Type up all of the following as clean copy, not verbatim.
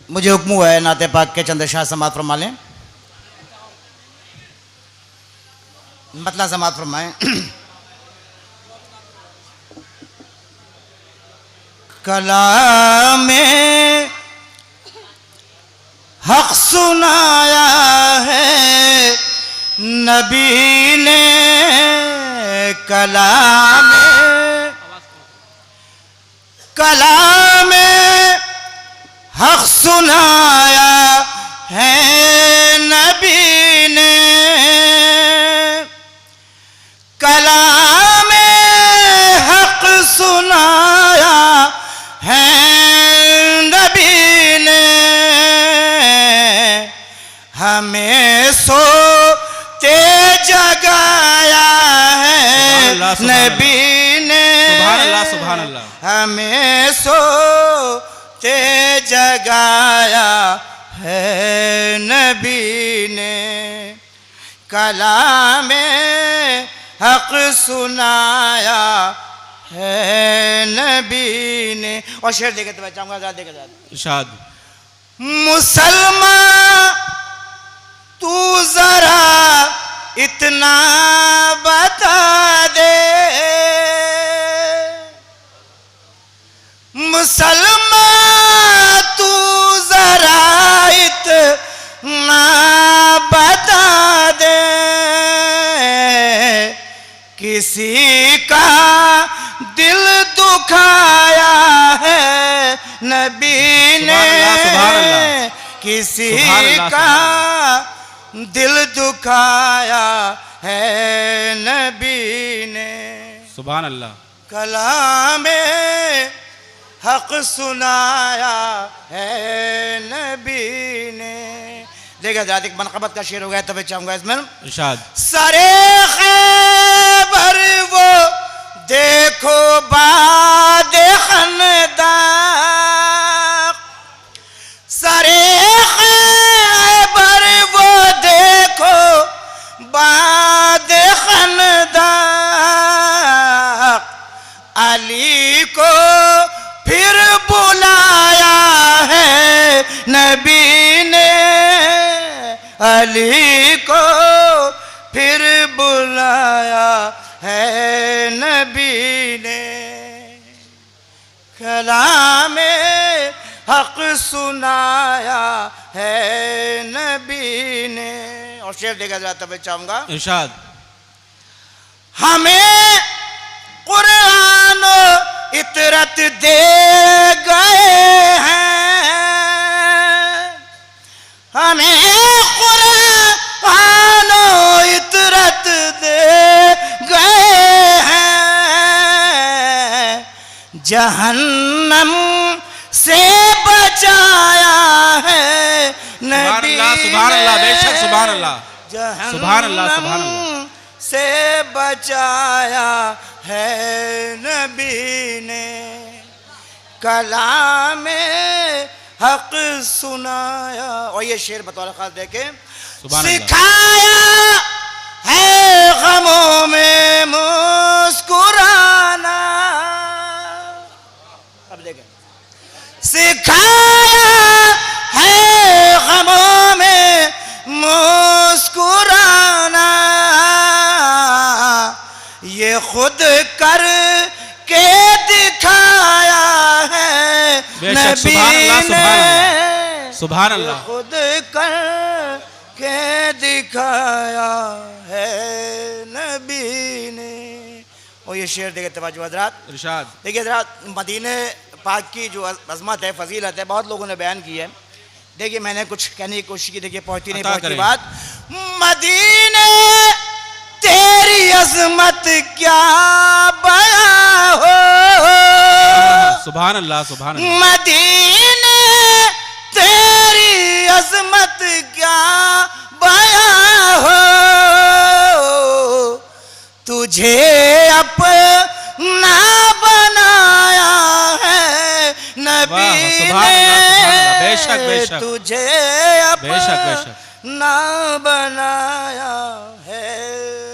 मुझे हुक्म हुआ है नाते पाक के चंद शाह समात फरमा लें। मतला समात फरमाएं। कलामे हक सुनाया है नबी ने, कलामे हक सुनाया है नबी ने, कलामे हक सुनाया है नबी ने, हमें सोते जगाया है नबी ने, सुभान अल्लाह, हमें सोते जगाया है नबी ने, कलामे हक सुनाया है नबी ने। और शेर देखे तो मैं चाहूंगा ज़्यादा देखे ज़्यादा इरशाद। मुसलमान तू जरा इतना बता दे, मुसलमान तू जरा इतना बता दे, किसी का दिल दुखाया है नबी ने, किसी का दिल दुखाया है नबी ने, सुभान अल्लाह। कलामे हक सुनाया है नबी ने। देखा जाती मनक़बत का शेर हो गया, तब चाहूंगा इसमें इरशाद। सरे खैबर वो देखो बाद खंदक, सरे खैबर वो देखो बाद खंदक, अली को फिर बुलाया है नबी ने, अली को फिर बुलाया है नबी ने, कलामे हक सुनाया है नबी ने। और शेर देखा जाता मैं चाहूंगा इरशाद। हमें कुरान इतरत दे गए हैं, हमें कुरान इतरत दे गए हैं, जहन्नम से बचाया है नबी ने, सुभान अल्लाह, बेशक सुभान अल्लाह, सुभान अल्लाह, सुभान अल्लाह से बचाया है नबी ने, कलामे हक सुनाया। और ये शेर बतौर खास देखे, सिखाया है गमों में मुस्कुराना, अब देखें, सिखाया है गमों में मुस्कुराना, ये खुद कर के दिखाया है नबी ने, सुभान अल्लाह, खुद कर के दिखाया है नबी ने। और ये शेर देखे तवज्जो हज़रात, इरशाद। देखिए हज़रात, मदीने पाक की जो अज़मत है, फजीलत है, बहुत लोगों ने बयान की है। देखिए मैंने कुछ कहने की कोशिश की, देखिए पहुंची नहीं पहुंची बात। मदीने तेरी अज़मत क्या बयां हो, सुभान अल्लाह, सुभान अल्लाह, मदीने तेरी अज़मत क्या बयां हो, तुझे अपना बनाया है नबी ने, बेशक बेशक, तुझे बेशक बेशक अपना बनाया है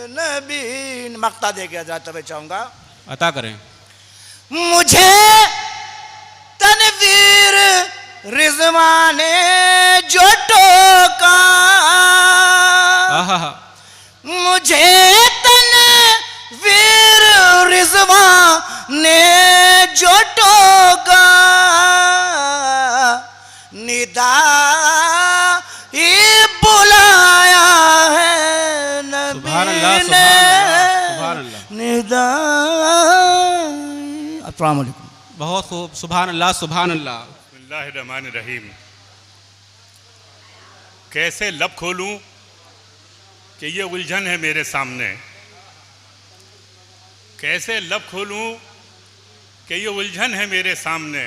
नबी ने। मक्ता दे के हज़रात तब चाहूंगा अता करें। मुझे तनवीर रिजवा ने जो टोका, मुझे तनवीर रिजवा ने जो टोका, निदा ये बुलाया है नबी ने, निदा। अस्सलाम वालेकुम। बहुत खूब, सुभान अल्लाह सुभान अल्लाह। बिस्मिल्लाहिर्रहमानिर्रहीम। कैसे लब खोलूं कि ये उलझन है मेरे सामने, कैसे लब खोलूं कि ये उलझन है मेरे सामने,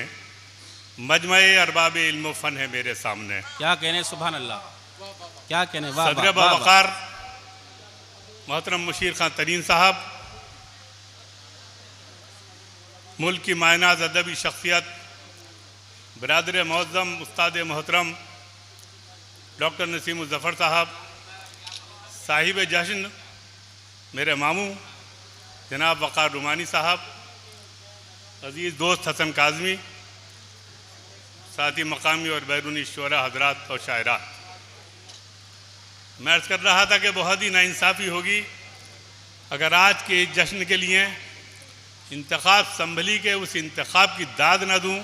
मजमए अरबाब इल्म फ़न है मेरे सामने। क्या कहने, सुभान अल्लाह, क्या कहने। वाह सदर बावकार मोहतरम मुशीर खां तरीन साहब, मुल्क की मायनाज अदबी शख्सियत बरादर मुअज़्ज़म उस्ताद मोहतरम डॉक्टर नसीम ज़फ़र साहब, साहिब जश्न मेरे मामू जनाब वक़ार रुमानी साहब, अज़ीज़ दोस्त हसन काज़मी, साथ ही मकामी और बैरूनी शुरा हजरात और शायरात। मैं अर्ज़ कर रहा था कि बहुत ही नाइंसाफ़ी होगी अगर आज के जश्न के लिए इंतखाब संभली के उस इंतखाब की दाद न दूँ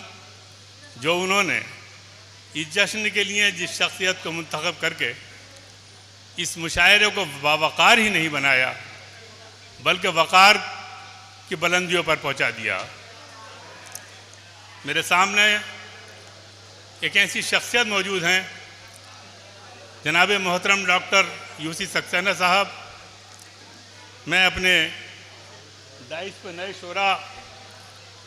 जो उन्होंने इस जश्न के लिए जिस शख्सियत को मुंतखब करके इस मुशायरे को बावकार ही नहीं बनाया बल्कि वक़ार की बुलंदियों पर पहुंचा दिया। मेरे सामने एक ऐसी शख्सियत मौजूद हैं जनाब मोहतरम डॉक्टर यूसी सक्सेना साहब। मैं अपने दाइश पे नए शोरा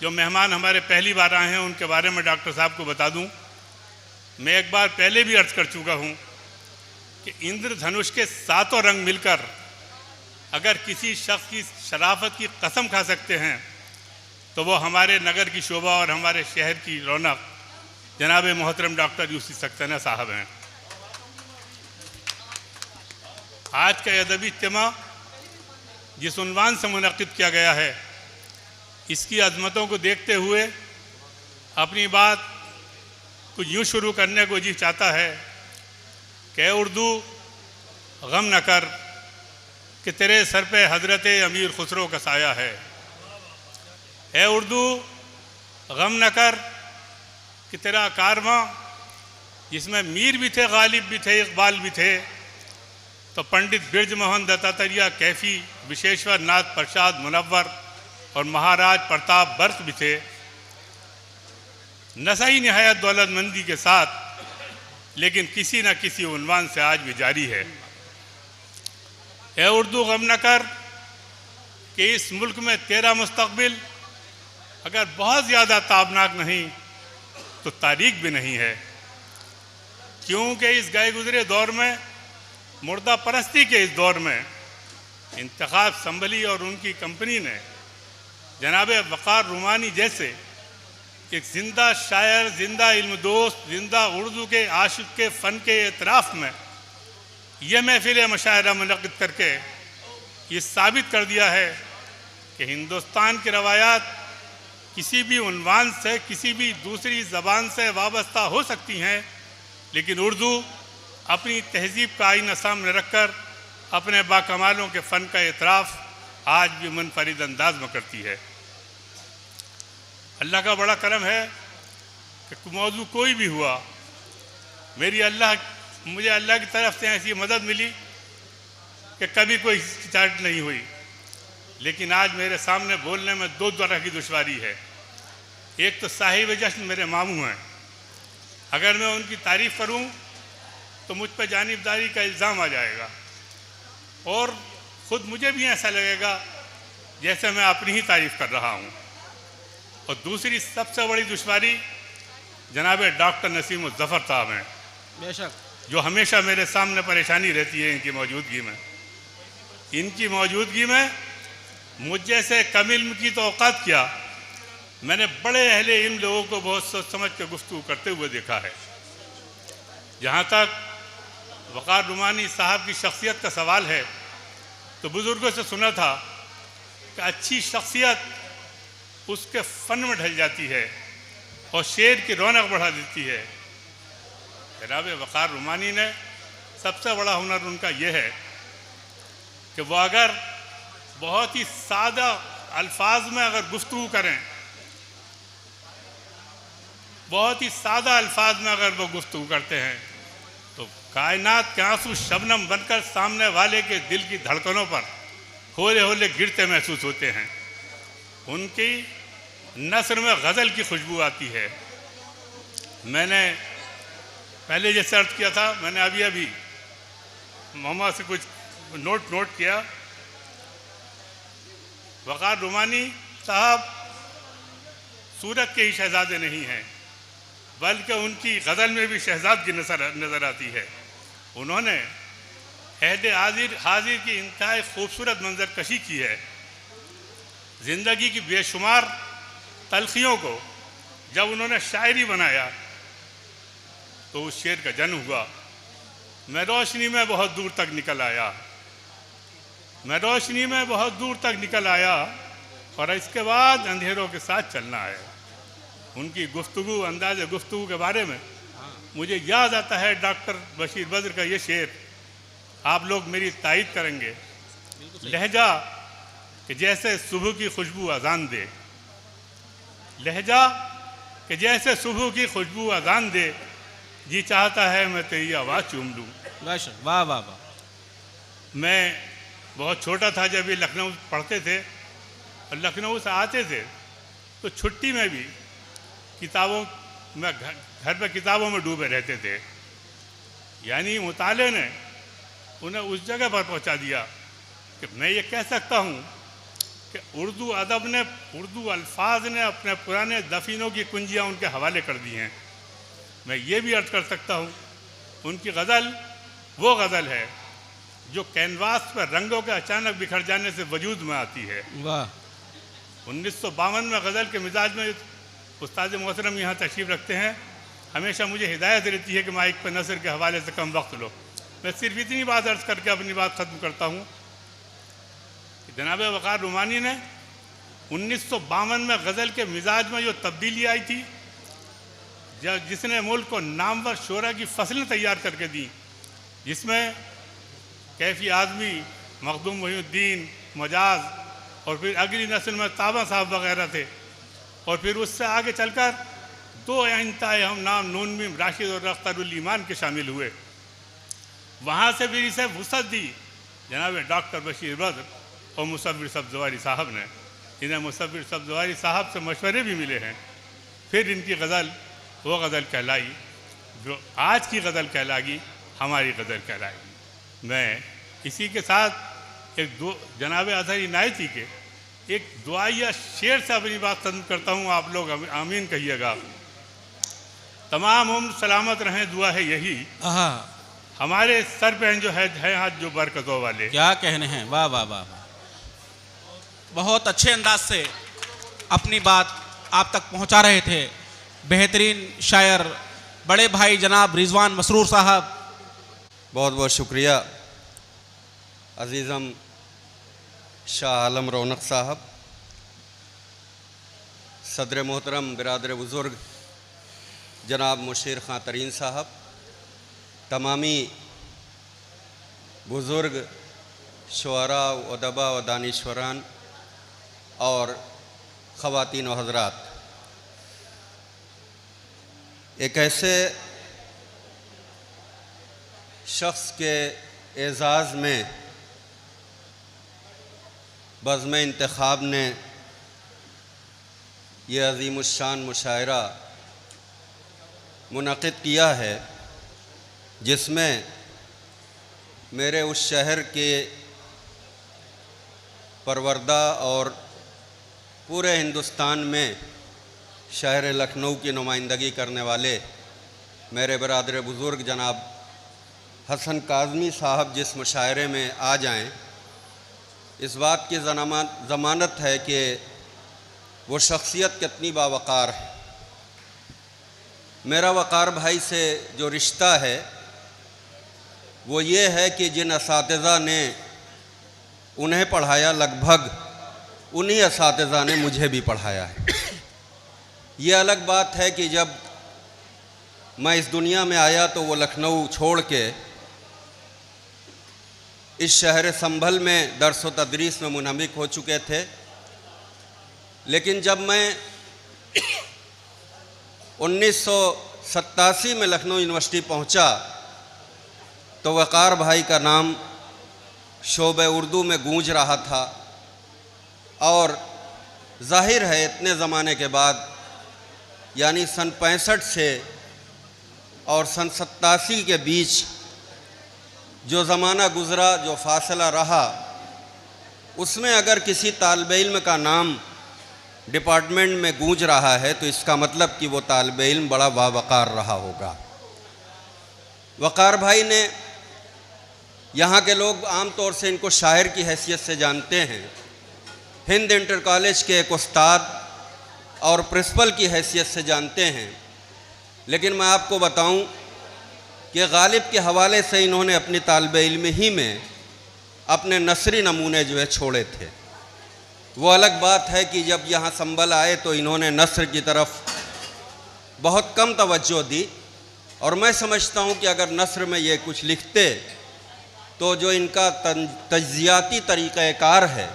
जो मेहमान हमारे पहली बार आए हैं उनके बारे में डॉक्टर साहब को बता दूं। मैं एक बार पहले भी अर्ज़ कर चुका हूं कि इंद्रधनुष के सातों रंग मिलकर अगर किसी शख्स की शराफत की कसम खा सकते हैं तो वो हमारे नगर की शोभा और हमारे शहर की रौनक जनाब मोहतरम डॉक्टर यूसी सक्सेना साहब हैं। आज का अदबी इज्तिमा जिस उन्वान से मुनक़िद किया गया है, इसकी अज़मतों को देखते हुए अपनी बात कुछ यूँ शुरू करने को जी चाहता है कि उर्दू गम न कर कि तेरे सर पे हज़रत अमीर खुसरो का साया है। ए उर्दू गम न कर कि तेरा कारवां जिसमें मीर भी थे, गालिब भी थे, इकबाल भी थे, तो पंडित बिरज मोहन दत्तात्रेय कैफी, विशेश्वर नाथ प्रसाद मुनव्वर और महाराज प्रताप बर्क भी थे। नसाई नहायत दौलतमंदी के साथ, लेकिन किसी न किसी उन्वान से आज भी जारी है। ए उर्दू गम न कर कि इस मुल्क में तेरा मुस्तकबिल अगर बहुत ज़्यादा ताबनाक नहीं तो तारीख भी नहीं है, क्योंकि इस गए गुजरे दौर में, मुर्दा परस्ती के इस दौर में इंतखाब संभली और उनकी कंपनी ने जनाब वक़ार रुमानी जैसे एक ज़िंदा शायर, ज़िंदा इल्म दोस्त, ज़िंदा उर्दू के आशिक़ के फ़न के एतराफ़ में यह महफ़िल मुशायरा मुनक़िद करके ये साबित कर दिया है कि हिंदुस्तान की रवायात किसी भी उन्वान से, किसी भी दूसरी ज़बान से वाबस्ता हो सकती हैं, लेकिन उर्दू अपनी तहज़ीब का आईना सामने रखकर अपने बाकमालों के फ़न का एतराफ़ आज भी मुनफरिद अंदाज में करती है। अल्लाह का बड़ा करम है कि मौजू कोई भी हुआ, मुझे अल्लाह की तरफ से ऐसी मदद मिली कि कभी कोई हिचकिचाहट नहीं हुई। लेकिन आज मेरे सामने बोलने में दो तरह की दुश्वारी है। एक तो साहिब जश्न मेरे मामू हैं, अगर मैं उनकी तारीफ़ करूं तो मुझ पर जानिबदारी का इल्ज़ाम आ जाएगा और ख़ुद मुझे भी ऐसा लगेगा जैसे मैं अपनी ही तारीफ़ कर रहा हूं। और दूसरी सबसे बड़ी दुश्वारी जनाब डॉक्टर नसीम ज़फ़र साहब हैं, बेशक, जो हमेशा मेरे सामने परेशानी रहती है इनकी मौजूदगी में। इनकी मौजूदगी में मुझ जैसे कम इल्म की तो औकात क्या, मैंने बड़े अहले इल्म लोगों को बहुत सोच समझ के गुफ्तगू करते हुए देखा है। जहाँ तक वक़ार रुमानी साहब की शख्सियत का सवाल है तो बुज़ुर्गों से सुना था कि अच्छी शख्सियत उसके फ़न में ढल जाती है और शेर की रौनक बढ़ा देती है। जनाब वक़ार रुमानी ने सबसे बड़ा हुनर उनका ये है कि वो अगर बहुत ही सादा अल्फाज में अगर गुफ्तगू करें, बहुत ही सादा अल्फाज में अगर वो गुफ्तगू करते हैं तो कायनात के आंसू शबनम बनकर सामने वाले के दिल की धड़कनों पर होले होले गिरते महसूस होते हैं। उनकी नस्र में गज़ल की खुशबू आती है। मैंने पहले जैसे अर्ज़ किया था, मैंने अभी अभी मोहम्मद से कुछ नोट किया। वक़ार रुमानी साहब सूरत के ही शहज़ादे नहीं हैं, बल्कि उनकी गज़ल में भी शहज़ादगी नज़र आती है। उन्होंने अहद हाजिर की इंतहाई खूबसूरत मंजर कशी की है। ज़िंदगी की बेशुमार तलखियों को जब उन्होंने शायरी बनाया तो उस शेर का जन्म हुआ, मैं रोशनी में बहुत दूर तक निकल आया, मैं रोशनी में बहुत दूर तक निकल आया और इसके बाद अंधेरों के साथ चलना है। उनकी गुफ्तगू, अंदाज़ गुफ्तगू के बारे में मुझे याद आता है डॉक्टर बशीर बद्र का ये शेर, आप लोग मेरी तायीद करेंगे। लहजा कि जैसे सुबह की खुशबू अजान दे, लहजा कि जैसे सुबह की खुशबू अजान दे, जी चाहता है मैं तेरी आवाज़ चूम लूँ। वाह वाह वाह। मैं बहुत छोटा था जब ये लखनऊ पढ़ते थे और लखनऊ से आते थे तो छुट्टी में भी किताबों में घर पे किताबों में डूबे रहते थे। यानी मुताले ने उन्हें उस जगह पर पहुंचा दिया कि मैं ये कह सकता हूँ कि उर्दू अदब ने, उर्दू अल्फाज ने अपने पुराने दफीनों की कुंजियाँ उनके हवाले कर दी हैं। मैं ये भी अर्ज़ कर सकता हूँ उनकी गज़ल वो गज़ल है जो कैनवास पर रंगों के अचानक बिखर जाने से वजूद में आती है। वाह। 1952 में गज़ल के मिजाज में उस्ताद मोहतरम यहाँ तशरीफ़ रखते हैं। हमेशा मुझे हिदायत रहती है कि माइक पर नसर के हवाले से कम वक्त लो। मैं सिर्फ इतनी बात अर्ज़ करके अपनी बात ख़त्म करता हूँ कि जनाब वक़ार रुमानी ने 1952 में गज़ल के मिजाज में जो तब्दीली आई थी, जिसने मुल्क को नामवर शोरा की फसलें तैयार करके दी, जिसमें कैफ़ी आज़मी, मखदूम मोहिउद्दीन, मजाज और फिर अगली नस्ल में ताबा साहब वग़ैरह थे, और फिर उससे आगे चलकर दो इंतहाई हम नाम नून मीम राशिद और अख्तरुल ईमान के शामिल हुए। वहाँ से फिर इसे वुसअत दी जनाब डॉक्टर बशीर बद्र और मुसव्विर सब्ज़वारी साहब ने। इन्हें मुसव्विर सब्ज़वारी साहब से मशवरे भी मिले हैं। फिर इनकी गज़ल वो गज़ल कहलाई जो आज की गज़ल कहलागी, हमारी गज़ल कहलाएगी। मैं इसी के साथ एक जनाब अज़हर इनायती के एक दुआया शेर से अपनी बात खत्म करता हूँ। आप लोग आमीन कहिएगा। तमाम उम्र सलामत रहें, दुआ है यही, हमारे सर पे जो है हाथ जो बरकतों वाले। क्या कहने हैं, वाह वाह वाह। बहुत अच्छे अंदाज से अपनी बात आप तक पहुंचा रहे थे बेहतरीन शायर बड़े भाई जनाब रिजवान मसरूर साहब। बहुत बहुत शुक्रिया अज़ीज़म शाह आलम रौनक साहब, सदर मोहतरम बिरादर बुज़ुर्ग जनाब मुशीर ख़ां तरीन साहब, तमामी बुज़ुर्ग शुअरा, उदबा व दानिश्वरान और ख़वातीन व हज़रात, एक ऐसे शख्स के एज़ाज़ में बज़्म इंतखाब ने यह अज़ीमुश्शान मुशायरा मुनक़िद किया है, जिसमें मेरे उस शहर के परवरदा और पूरे हिंदुस्तान में शहर लखनऊ की नुमाइंदगी करने वाले मेरे बरादर बुज़ुर्ग जनाब हसन काज़मी साहब जिस मुशायरे में आ जाएं, इस बात की ज़मानत है कि वो शख्सियत कितनी बावक़ार है। मेरा वक़ार भाई से जो रिश्ता है वो ये है कि जिन असातिज़ा ने उन्हें पढ़ाया, लगभग उन्हीं असातिज़ा ने मुझे भी पढ़ाया है। ये अलग बात है कि जब मैं इस दुनिया में आया तो वो लखनऊ छोड़ के इस शहर संभल में दर्स व तदरीस में मुनहमिक हो चुके थे। लेकिन जब मैं 1987 में लखनऊ यूनिवर्सिटी पहुंचा तो वक़ार भाई का नाम शोबे उर्दू में गूंज रहा था और जाहिर है इतने ज़माने के बाद यानी सन 65 से और सन 87 के बीच जो ज़माना गुज़रा, जो फासला रहा, उसमें अगर किसी तालिब इल्म का नाम डिपार्टमेंट में गूंज रहा है तो इसका मतलब कि वो तालिब इल्म बड़ा बावक़ार रहा होगा। वक़ार भाई ने, यहाँ के लोग आम तौर से इनको शायर की हैसियत से जानते हैं, हिंद इंटर कॉलेज के एक उस्ताद और प्रिंसिपल की हैसियत से जानते हैं। लेकिन मैं आपको बताऊं कि गालिब के हवाले से इन्होंने अपनी तालिब इल्म ही में अपने नसरी नमूने जो है छोड़े थे। वो अलग बात है कि जब यहाँ संभल आए तो इन्होंने नस्र की तरफ बहुत कम तवज्जो दी, और मैं समझता हूँ कि अगर नस्र में ये कुछ लिखते तो जो इनका तज्जियाती तरीक़ाकार है,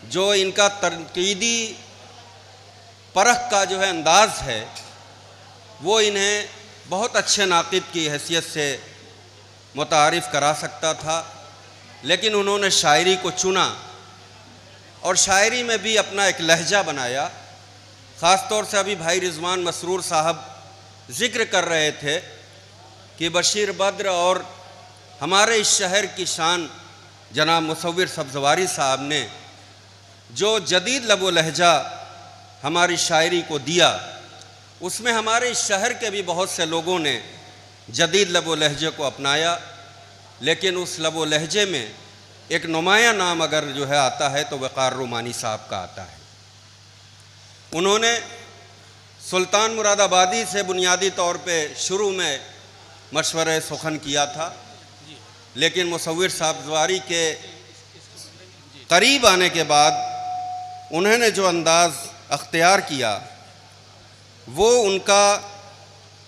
जो इनका तनकीदी परख का जो है अंदाज़ है, वो इन्हें बहुत अच्छे नाक़िद की हैसियत से मुतारिफ़ करा सकता था। लेकिन उन्होंने शायरी को चुना और शायरी में भी अपना एक लहजा बनाया। ख़ास तौर से अभी भाई रिजवान मसरूर साहब ज़िक्र कर रहे थे कि बशीर बद्र और हमारे इस शहर की शान जनाब मुसव्विर सब्ज़वारी साहब ने जो जदीद लब व लहजा हमारी शायरी को दिया, उसमें हमारे इस शहर के भी बहुत से लोगों ने जदीद लब व लहजे को अपनाया। लेकिन उस लब व लहजे में एक नुमाया नाम अगर जो है आता है तो वक़ार रुमानी साहब का आता है। उन्होंने सुल्तान मुरादाबादी से बुनियादी तौर पे शुरू में मशवरे सुखन किया था, लेकिन मुसव्विर सब्ज़वारी के करीब आने के बाद उन्होंने जो अंदाज़ अख्तियार किया वो उनका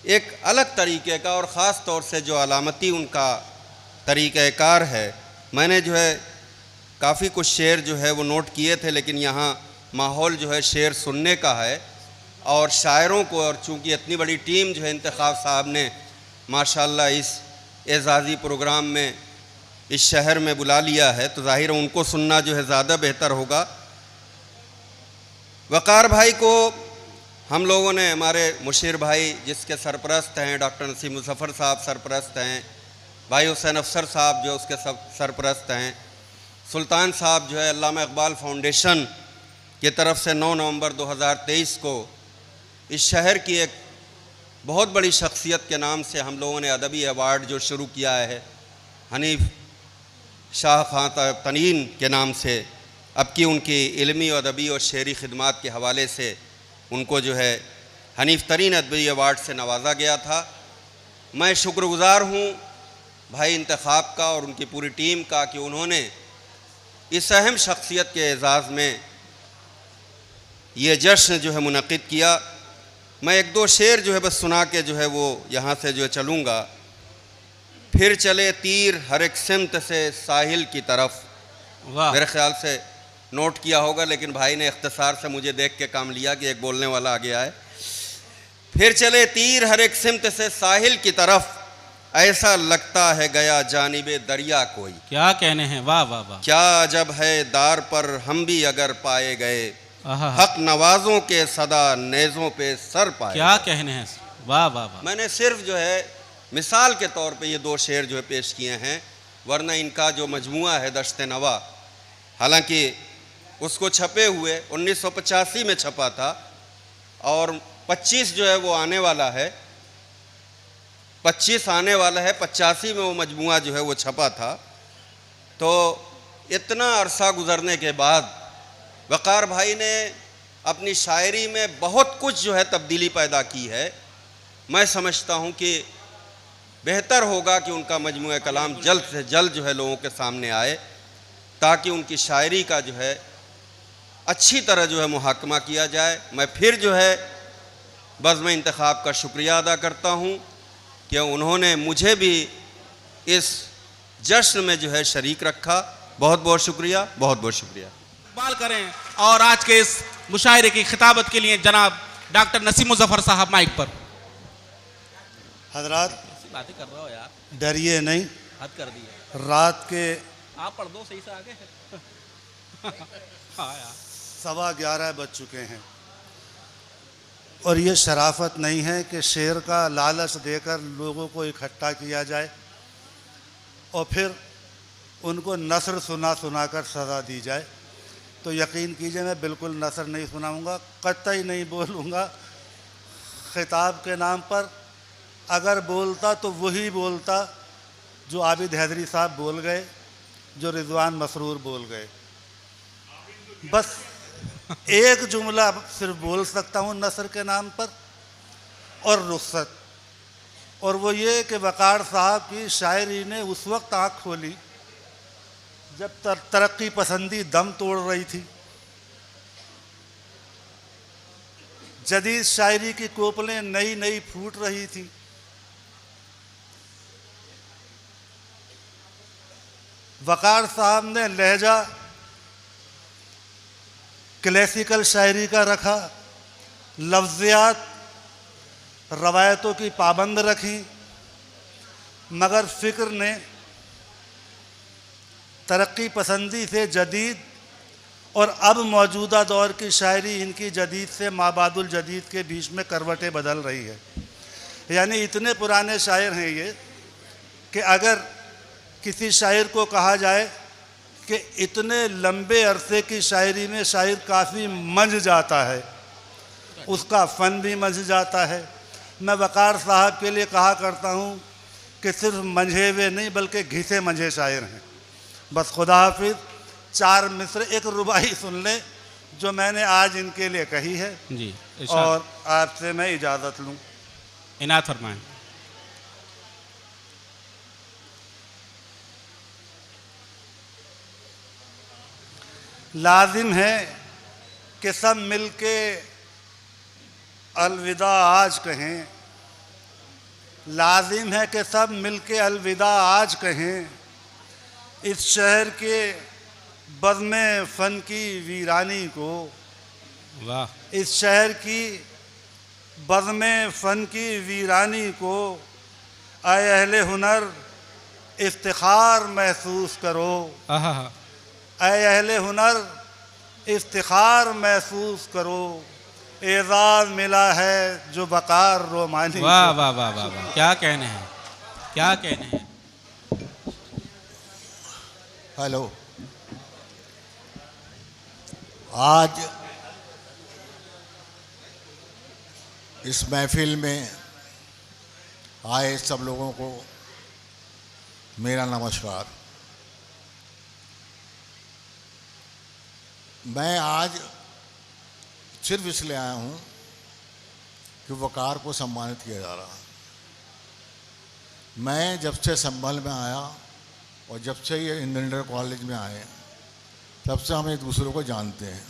एक अलग तरीक़े का और ख़ास तौर से जो अलामती उनका तरीक़ाकार है। मैंने जो है काफ़ी कुछ शेर जो है वो नोट किए थे, लेकिन यहाँ माहौल जो है शेर सुनने का है और शायरों को, और चूँकि इतनी बड़ी टीम जो है इंतखाब साहब ने माशाल्लाह इस एजाज़ी प्रोग्राम में इस शहर में बुला लिया है, तो ज़ाहिर है उनको सुनना जो है ज़्यादा बेहतर होगा। वक़ार भाई को हम लोगों ने, हमारे मुशीर भाई जिसके सरपरस्त हैं डॉक्टर नसीम मुज़फ़्फ़र साहब सरपरस्त हैं, भाई हुसैन अफसर साहब जो उसके सरपरस्त हैं, सुल्तान साहब जो है अल्लामा इक़बाल फाउंडेशन की तरफ से 9 नवंबर 2023 को इस शहर की एक बहुत बड़ी शख्सियत के नाम से हम लोगों ने अदबी अवार्ड जो शुरू किया है हनीफ शाह खां तनीन के नाम से, अब की उनकी इल्मी और अदबी और शेरी खिदमात के हवाले से उनको जो है हनीफ तरीन अदबी अवार्ड से नवाजा गया था। मैं शुक्रगुज़ार हूँ भाई इंतखाब का और उनकी पूरी टीम का कि उन्होंने इस अहम शख्सियत के एज़ाज़ में ये जश्न जो है मुनक़िद किया। मैं एक दो शेर जो है बस सुना के जो है वो यहाँ से जो है चलूँगा। फिर चले तीर हर एक सिमत से साहिल की तरफ, मेरे ख्याल से नोट किया होगा, लेकिन भाई ने इख्तिसार से मुझे देख के काम लिया कि एक बोलने वाला आ गया है। फिर चले तीर हर एक सिमत से साहिल की तरफ, ऐसा लगता है गया जानिबे दरिया कोई। क्या कहने हैं, वाह वाह वाह। क्या जब है दार पर हम भी अगर पाए गए, हक नवाजों के सदा नेज़ों पे सर पाए। क्या कहने हैं, वाह वाह वाह। मैंने सिर्फ जो है मिसाल के तौर पे ये दो शेर जो है पेश किए हैं, वरना इनका जो मजमुआ है दश्त नवा, हालांकि उसको छपे हुए 1985 में छपा था और 25 जो है वो आने वाला है, 25 आने वाला है, 85 में वो मजमुआ जो है वो छपा था। तो इतना अरसा गुज़रने के बाद वक़ार भाई ने अपनी शायरी में बहुत कुछ जो है तब्दीली पैदा की है। मैं समझता हूँ कि बेहतर होगा कि उनका मजमुआ कलाम जल्द से जल्द जो है लोगों के सामने आए, ताकि उनकी शायरी का जो है अच्छी तरह जो है मुहाकमा किया जाए। मैं फिर जो है बज़्म इंतखाब का शुक्रिया अदा करता हूँ। कि उन्होंने मुझे भी इस जश्न में जो है शरीक रखा। बहुत बहुत शुक्रिया, बहुत बहुत शुक्रिया। इकबाल करें और आज के इस मुशायरे की खिताबत के लिए जनाब डॉक्टर नसीम मुजफ्फर साहब माइक पर। हजरात, ऐसी बातें कर रहे हो यार, डरिए नहीं। हद कर दी है। रात के आप पढ़ दो सही से आगे। हाँ यार, 11:15 बज चुके हैं और ये शराफत नहीं है कि शेर का लालच देकर लोगों को इकट्ठा किया जाए और फिर उनको नस्र सुना सुनाकर सज़ा दी जाए। तो यकीन कीजिए मैं बिल्कुल नस्र नहीं सुनाऊंगा, कतई नहीं बोलूँगा। खिताब के नाम पर अगर बोलता तो वही बोलता जो आबिद हैदरी साहब बोल गए, जो रिजवान मसरूर बोल गए। बस एक जुमला सिर्फ बोल सकता हूँ नस्र के नाम पर और रुखसत, और वो ये कि वक़ार साहब की शायरी ने उस वक्त आँख खोली जब तरक्की पसंदी दम तोड़ रही थी। जदीद शायरी की कोपलें नई नई फूट रही थी। वक़ार साहब ने लहजा क्लासिकल शायरी का रखा, लफ्ज़ियात रवायतों की पाबंद रखी, मगर फ़िक्र ने तरक्की पसंदी से जदीद और अब मौजूदा दौर की शायरी इनकी जदीद से माबादुल जदीद के बीच में करवटें बदल रही है। यानी इतने पुराने शायर हैं ये कि अगर किसी शायर को कहा जाए कि इतने लंबे अरसे की शायरी में शायर काफ़ी मंझ जाता है, उसका फ़न भी मंझ जाता है। मैं वक़ार साहब के लिए कहा करता हूँ कि सिर्फ मंझे हुए नहीं बल्कि घिसे मंझे शायर हैं। बस खुदा हाफिज़। 4 मिसरे एक रुबाई सुन लें जो मैंने आज इनके लिए कही है जी, और आपसे मैं इजाज़त लूँ। इनायत फरमाएं। लाजिम है कि सब मिलके अलविदा आज कहें, लाजिम है कि सब मिलके अलविदा आज कहें। इस शहर के बज़्म फ़न की वीरानी को, वाह। इस शहर की बज़्म फ़न की वीरानी को आए अहले हुनर इफ्तिखार महसूस करो। ऐ अहले हुनर इफ्तिखार महसूस करो, एज़ाज़ मिला है जो वक़ार रोमानी। वाह वाह वाह वाह वाह, क्या कहने हैं, क्या कहने हैं। हेलो, आज इस महफिल में आए सब लोगों को मेरा नमस्कार। मैं आज सिर्फ इसलिए आया हूँ कि वक़ार को सम्मानित किया जा रहा। मैं जब से संभल में आया और जब से ये इंद्र कॉलेज में आए तब से हम एक दूसरे को जानते हैं।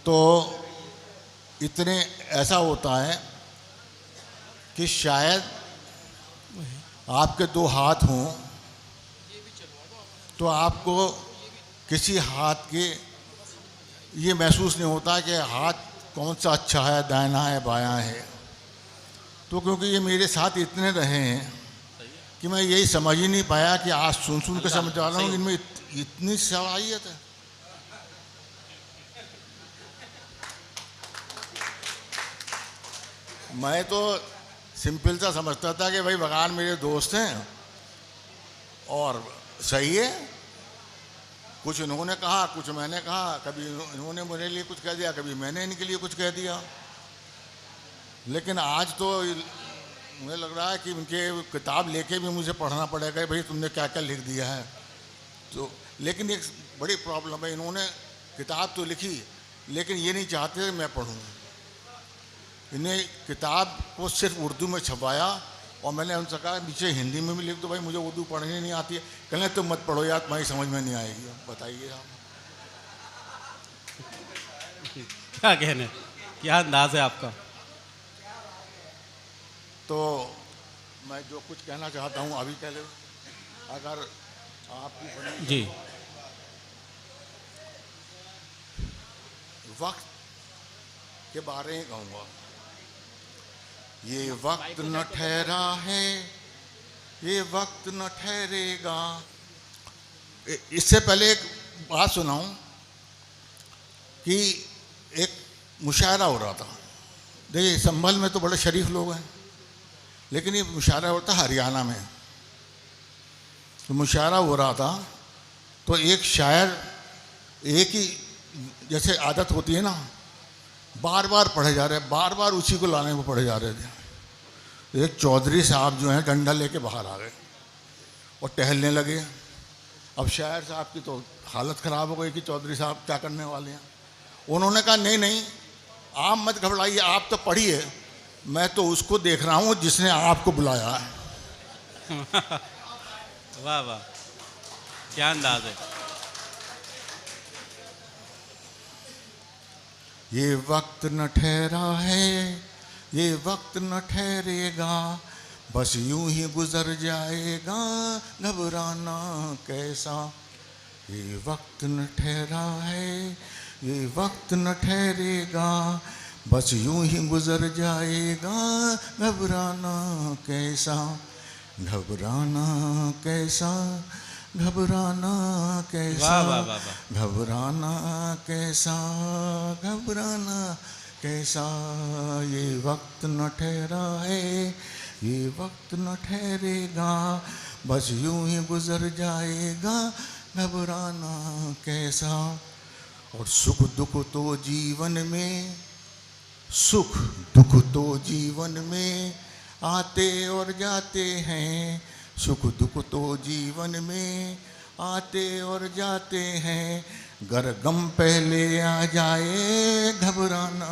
तो इतने ऐसा होता है कि शायद आपके 2 हाथ हों तो आपको किसी हाथ के ये महसूस नहीं होता कि हाथ कौन सा अच्छा है, दाहिना है, बायां है। तो क्योंकि ये मेरे साथ इतने रहे हैं कि मैं यही समझ ही नहीं पाया कि आज सुन सुन के समझ आ रहा हूँ इनमें इतनी सलाहियत है। मैं तो सिंपल सा समझता था कि भाई वक़ार मेरे दोस्त हैं और सही है। कुछ इन्होंने कहा, कुछ मैंने कहा, कभी इन्होंने मेरे लिए कुछ कह दिया, कभी मैंने इनके लिए कुछ कह दिया। लेकिन आज तो मुझे लग रहा है कि उनके किताब लेके भी मुझे पढ़ना पड़ेगा भाई तुमने क्या क्या लिख दिया है। तो लेकिन एक बड़ी प्रॉब्लम है, इन्होंने किताब तो लिखी लेकिन ये नहीं चाहते मैं पढ़ूँ। इन्हें किताब को सिर्फ उर्दू में छपवाया और मैंने उनसे कहा नीचे हिंदी में भी लिख दो भाई, मुझे उर्दू पढ़ने नहीं आती है। कहने तुम मत पढ़ो यार, तुम्हारी समझ में नहीं आएगी। बताइए आप। क्या कहने, क्या अंदाज है आपका। तो मैं जो कुछ कहना चाहता हूँ अभी कह ले, अगर आपकी जी वक्त के बारे में कहूँगा, ये वक्त न ठहरा है, ये वक्त न ठहरेगा। इससे पहले एक बात सुनाऊं कि एक मुशायरा हो रहा था। देखिए संभल में तो बड़े शरीफ लोग हैं, लेकिन ये मुशायरा होता है हरियाणा में। तो मुशायरा हो रहा था तो एक शायर, एक ही जैसे आदत होती है ना, बार बार पढ़े जा रहे, बार बार उसी को लाने में पढ़े जा रहे थे। एक चौधरी साहब जो हैं डंडा लेके बाहर आ गए और टहलने लगे। अब शायर साहब की तो हालत ख़राब हो गई कि चौधरी साहब क्या करने वाले हैं। उन्होंने कहा नहीं नहीं, आप मत घबराइए, आप तो पढ़िए, मैं तो उसको देख रहा हूँ जिसने आपको बुलाया है। वाह वाह, क्या अंदाज है। ये वक्त न ठहरा है, ये वक्त न ठहरेगा, बस यूं ही गुजर जाएगा, घबराना कैसा। ये वक्त न ठहरा है, ये वक्त न ठहरेगा, बस यूं ही गुजर जाएगा, घबराना कैसा, घबराना कैसा, घबराना कैसा, वाह वाह वाह वाह। घबराना कैसा, घबराना कैसा। ये वक्त न ठहरा है, ये वक्त न ठहरेगा, बस यूं ही गुजर जाएगा, घबराना कैसा। और सुख दुख तो जीवन में, सुख दुख तो जीवन में आते और जाते हैं, सुख दुख तो जीवन में आते और जाते हैं, गर गम पहले आ जाए, घबराना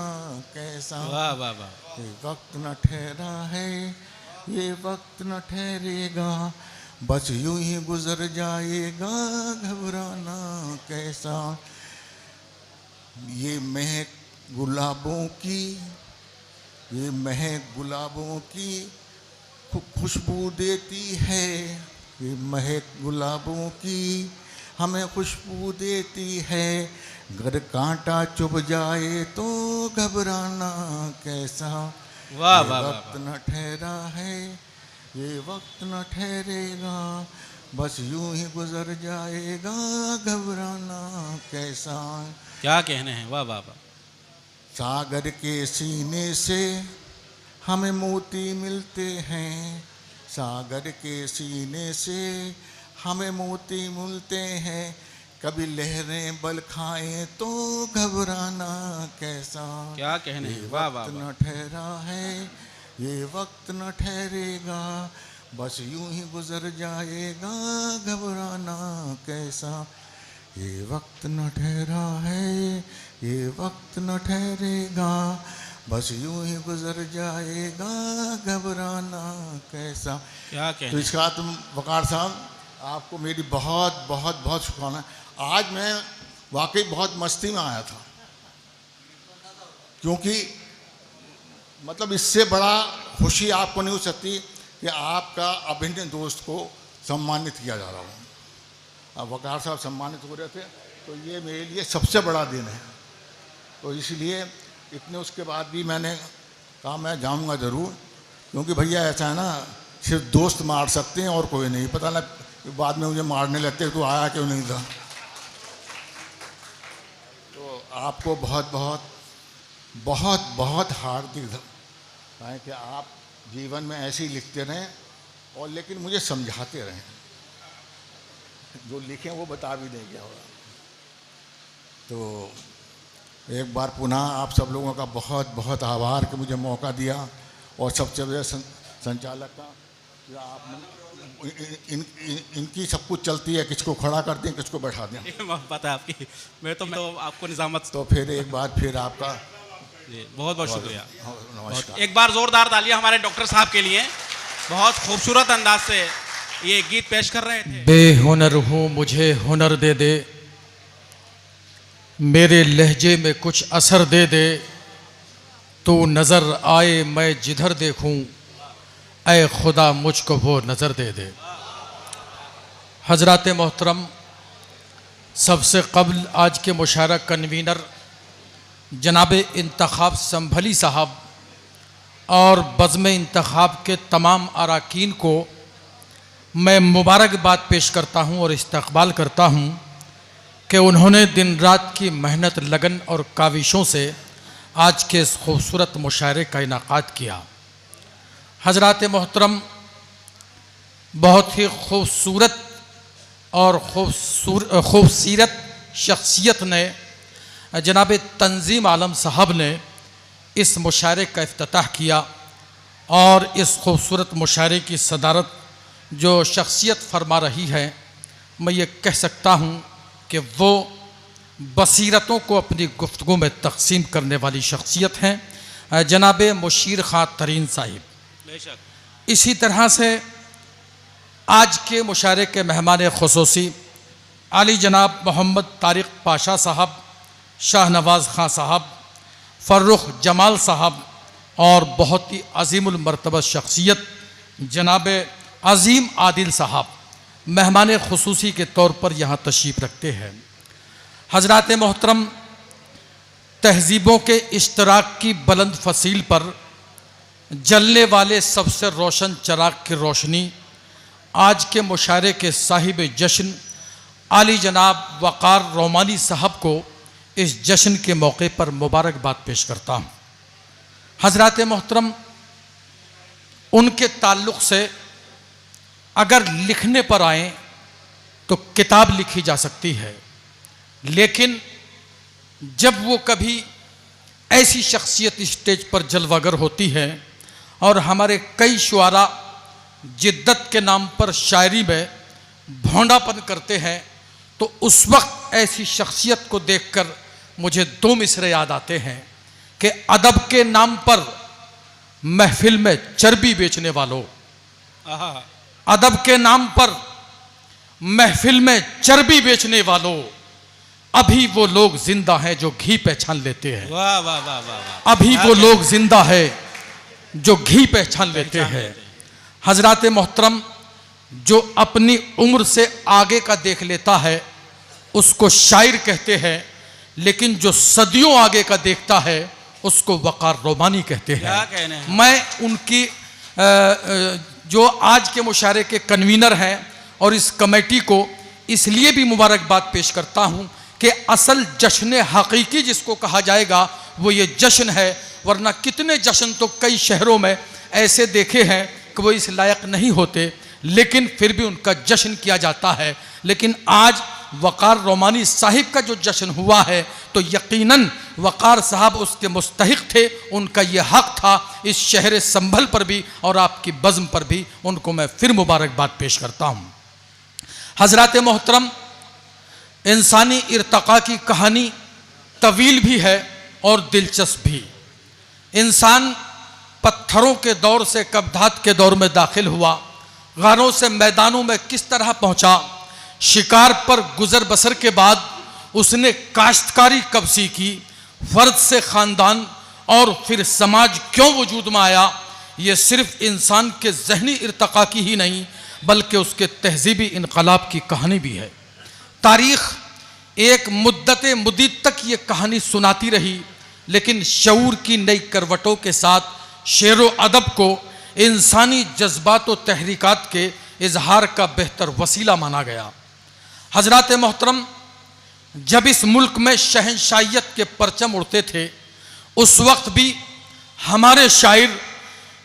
कैसा। वाह वाह वाह। ये वक्त न ठहरा है, ये वक्त न ठहरेगा, बस यूं ही गुजर जाएगा, घबराना कैसा। ये महक गुलाबों की, ये महक गुलाबों की खुशबू देती है, ये महक गुलाबों की हमें खुशबू देती है, अगर कांटा चुभ जाए तो घबराना कैसा। वाह ये वाह वाह वक्त न ठहरा है, ये वक्त न ठहरेगा, बस यूं ही गुजर जाएगा, घबराना कैसा। क्या कहने हैं, वाह वाह वाह। सागर के सीने से हमें मोती मिलते हैं, सागर के सीने से हमें मोती मिलते हैं, कभी लहरें बल खाएं तो घबराना कैसा। क्या कहने ये हैं, वाह वाह वक्त वाह। न ठहरा है, ये वक्त न ठहरेगा, बस यूं ही गुजर जाएगा, घबराना कैसा। ये वक्त न ठहरा है, ये वक्त न ठहरेगा, बस यूं ही गुजर जाएगा, घबराना कैसा। क्या कहने। तो इसका तुम वकार साहब, आपको मेरी बहुत बहुत बहुत शुक्राना। आज मैं वाकई बहुत मस्ती में आया था, क्योंकि मतलब इससे बड़ा खुशी आपको नहीं हो सकती कि आपका अभिन्न दोस्त को सम्मानित किया जा रहा हो। अब वकार साहब सम्मानित हो रहे थे, तो ये मेरे लिए सबसे बड़ा दिन है। तो इसलिए इतने उसके बाद भी मैंने कहा मैं जाऊंगा ज़रूर, क्योंकि भैया ऐसा है ना, सिर्फ दोस्त मार सकते हैं और कोई नहीं। पता ना बाद में मुझे मारने लगते तो आया क्यों नहीं था। तो आपको बहुत बहुत बहुत बहुत हार्दिक है कि आप जीवन में ऐसे ही लिखते रहें, और लेकिन मुझे समझाते रहें, जो लिखें वो बता भी दें क्या होगा। तो एक बार पुनः आप सब लोगों का बहुत बहुत आभार कि मुझे मौका दिया, और सबसे बड़े संचालक का कि आप इनकी सब कुछ चलती है, किसको खड़ा कर दें किसको बैठा दें। पता है आपकी, मैं तो आपको निजामत। तो फिर एक बार फिर आपका जी बहुत बहुत शुक्रिया। नमस्कार। एक बार जोरदार तालियां हमारे डॉक्टर साहब के लिए, बहुत खूबसूरत अंदाज से ये गीत पेश कर रहे थे। बेहुनर हूँ मुझे हुनर दे दे, मेरे लहजे में कुछ असर दे दे, तो नज़र आए मैं जिधर देखूं, ऐ खुदा मुझको वो नज़र दे दे। हज़रात मोहतरम, सबसे कबल आज के मुशायरा कन्वीनर जनाब इंतखाब संभली साहब और बज़्म इंतखाब के तमाम अराकीन को मैं मुबारकबाद पेश करता हूँ और इस्तक़बाल करता हूँ कि उन्होंने दिन रात की मेहनत, लगन और काविशों से आज के इस खूबसूरत मुशायरे का इनाक़ाद किया। हज़रात मोहतरम, बहुत ही खूबसूरत और खूबसूरत शख्सियत ने जनाब तंजीम आलम साहब ने इस मुशायरे का इफ्तिताह किया और इस खूबसूरत मुशायरे की सदारत जो शख्सियत फरमा रही है, मैं ये कह सकता हूँ कि वो बसीरतों को अपनी गुफ्तगू में तकसीम करने वाली शख्सियत हैं जनाब मुशीर खां तरीन साहिब। इसी तरह से आज के मुशायरे के मेहमान खुसूसी आली जनाब मोहम्मद तारिक पाशा साहब, शाहनवाज़ खां साहब, फ़र्रुख जमाल साहब और बहुत ही अज़ीमुल मर्तबा शख्सियत जनाब अज़ीम आदिल साहब मेहमान खुसूसी के तौर पर यहाँ तशरीफ़ रखते हैं। हज़रात मोहतरम, तहज़ीबों के इश्तराक की बुलंद फसील पर जलने वाले सबसे रोशन चराग की रोशनी आज के मुशायरे के साहिब जश्न आली जनाब वक़ार रोमानी साहब को इस जश्न के मौके पर मुबारकबाद पेश करता हूँ। हज़रात मोहतरम, उनके ताल्लुक़ से अगर लिखने पर आएँ तो किताब लिखी जा सकती है, लेकिन जब वो कभी ऐसी शख्सियत स्टेज पर जलवागर होती है और हमारे कई शुआरा जिद्दत के नाम पर शायरी में भोंडापन करते हैं, तो उस वक्त ऐसी शख्सियत को देखकर मुझे दो मिसरे याद आते हैं कि अदब के नाम पर महफिल में चर्बी बेचने वालों, अदब के नाम पर महफिल में चर्बी बेचने वालों, अभी वो लोग जिंदा हैं जो घी पहचान लेते हैं। वाह वाह वाह वाह। अभी वो लोग जिंदा है जो घी पहचान लेते हैं। हज़रात मोहतरम, जो अपनी उम्र से आगे का देख लेता है उसको शायर कहते हैं, लेकिन जो सदियों आगे का देखता है उसको वक़ार रोमानी कहते हैं। क्या कहने हैं? मैं उनकी जो आज के मुशायरे के कन्वीनर हैं और इस कमेटी को इसलिए भी मुबारकबाद पेश करता हूँ कि असल जश्न हकीकी जिसको कहा जाएगा वो ये जश्न है, वरना कितने जश्न तो कई शहरों में ऐसे देखे हैं कि वो इस लायक नहीं होते, लेकिन फिर भी उनका जश्न किया जाता है। लेकिन आज वक़ार रोमानी साहिब का जो जश्न हुआ है तो यकीनन वक़ार साहब उसके मुस्तहिक थे, उनका ये हक़ था। इस शहर संभल पर भी और आपकी बज़्म पर भी उनको मैं फिर मुबारकबाद पेश करता हूँ। हज़रात मोहतरम, इंसानी इर्तक़ा की कहानी तवील भी है और दिलचस्प भी। इंसान पत्थरों के दौर से कबधात के दौर में दाखिल हुआ, गारों से मैदानों में किस तरह पहुंचा, शिकार पर गुजर बसर के बाद उसने काश्तकारी कब सीखी, फर्द से ख़ानदान और फिर समाज क्यों वजूद में आया, ये सिर्फ इंसान के ज़हनी इर्तक़ा की ही नहीं बल्कि उसके तहज़ीबी इनक़लाब की कहानी भी है। तारीख़ एक मुद्दत मुदीद तक ये कहानी सुनाती रही, लेकिन शऊर की नई करवटों के साथ शेर व अदब को इंसानी जज्बात व तहरीकात के इजहार का बेहतर वसीला माना गया। हज़रात मोहतरम, जब इस मुल्क में शहनशाहियत के परचम उड़ते थे उस वक्त भी हमारे शायर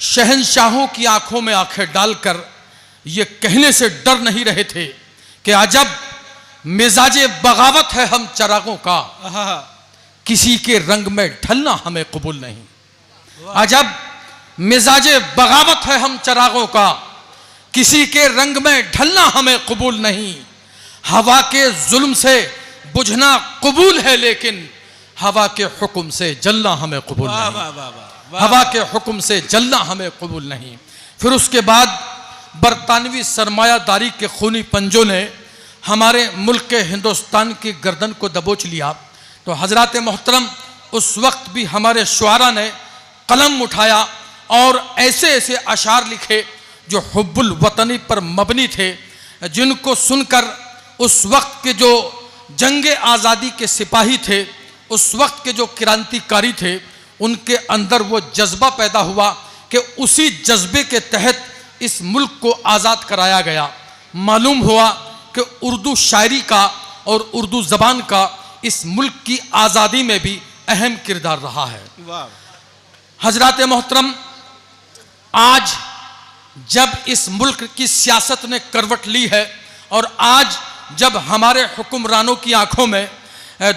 शहनशाहों की आंखों में आंखें डालकर ये कहने से डर नहीं रहे थे कि अजब मिजाजे बगावत है हम चरागों का, किसी के रंग में ढलना हमें कबूल नहीं। अजब मिजाजे बगावत है हम चरागों का, किसी के रंग में ढलना हमें कबूल नहीं। हवा के जुल्म से बुझना कबूल है, लेकिन हवा के हुक्म से जलना हमें कबूल नहीं। हवा के हुक्म से जलना हमें कबूल नहीं। फिर उसके बाद बरतानवी सरमायादारी के खूनी पंजों ने हमारे मुल्क के हिंदुस्तान की गर्दन को दबोच लिया, तो हजरत मोहतरम उस वक्त भी हमारे शुआरा ने कलम उठाया और ऐसे ऐसे अशार लिखे जो हुब्बुल वतनी पर मबनी थे, जिनको सुनकर उस वक्त के जो जंगे आज़ादी के सिपाही थे, उस वक्त के जो क्रांतिकारी थे, उनके अंदर वो जज्बा पैदा हुआ कि उसी जज्बे के तहत इस मुल्क को आज़ाद कराया गया। मालूम हुआ कि उर्दू शायरी का और उर्दू ज़बान का इस मुल्क की आज़ादी में भी अहम किरदार रहा है। हजरत मोहतरम, आज जब इस मुल्क की सियासत ने करवट ली है और आज जब हमारे हुक्मरानों की आंखों में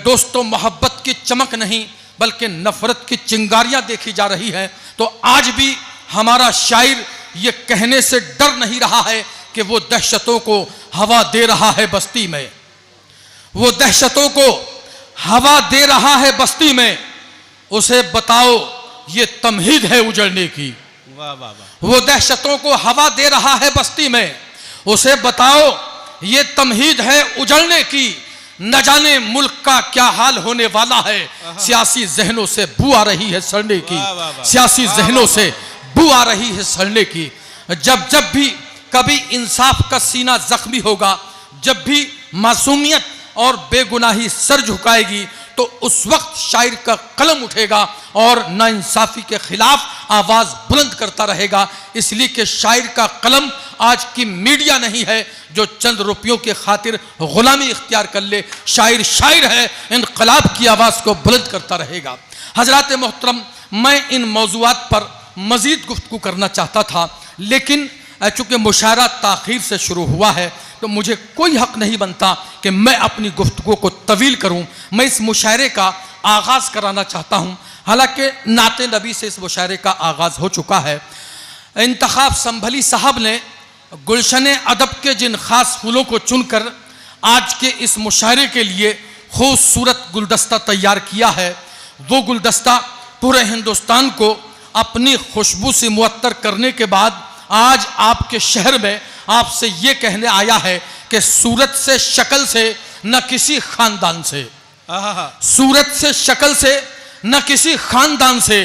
दोस्तों मोहब्बत की चमक नहीं बल्कि नफरत की चिंगारियां देखी जा रही हैं, तो आज भी हमारा शायर ये कहने से डर नहीं रहा है कि वो दहशतों को हवा दे रहा है बस्ती में, वो दहशतों को हवा दे रहा है बस्ती में। उसे बताओ ये तमहीद है उजड़ने की। वाह वाह वाह। वो दहशतों को हवा दे रहा है बस्ती में, उसे बताओ ये तमहीद है उजड़ने की। न जाने मुल्क का क्या हाल होने वाला है, सियासी जहनों से बू आ रही है सड़ने की, सियासी जहनों से बू आ रही है सड़ने की। जब जब भी कभी इंसाफ का सीना जख्मी होगा, जब भी मासूमियत और बेगुनाही सर झुकाएगी, तो उस वक्त शायर का कलम उठेगा और नाइंसाफी के खिलाफ आवाज बुलंद करता रहेगा। इसलिए कि शायर का कलम आज की मीडिया नहीं है जो चंद रुपयों की खातिर गुलामी इख्तियार कर ले। शायर शायर है, इनकलाब की आवाज को बुलंद करता रहेगा। हजरत मोहतरम, मैं इन मौज़ूआत पर मजीद गुफ्तगू करना चाहता था, लेकिन चूँकि मुशायरा ताख़ीर से शुरू हुआ है तो मुझे कोई हक नहीं बनता कि मैं अपनी गुफ्तगू को तवील करूं। मैं इस मुशायरे का आगाज़ कराना चाहता हूं। हालांकि नाते नबी से इस मुशायरे का आगाज़ हो चुका है। इंतखाब संभली साहब ने गुलशन अदब के जिन ख़ास फूलों को चुनकर आज के इस मुशायरे के लिए खूबसूरत गुलदस्ता तैयार किया है, वो गुलदस्ता पूरे हिंदुस्तान को अपनी खुशबू से मुअत्तर करने के बाद आज आपके शहर में आपसे ये कहने आया है कि सूरत से शक्ल से न किसी खानदान से, सूरत से शक्ल से न किसी खानदान से,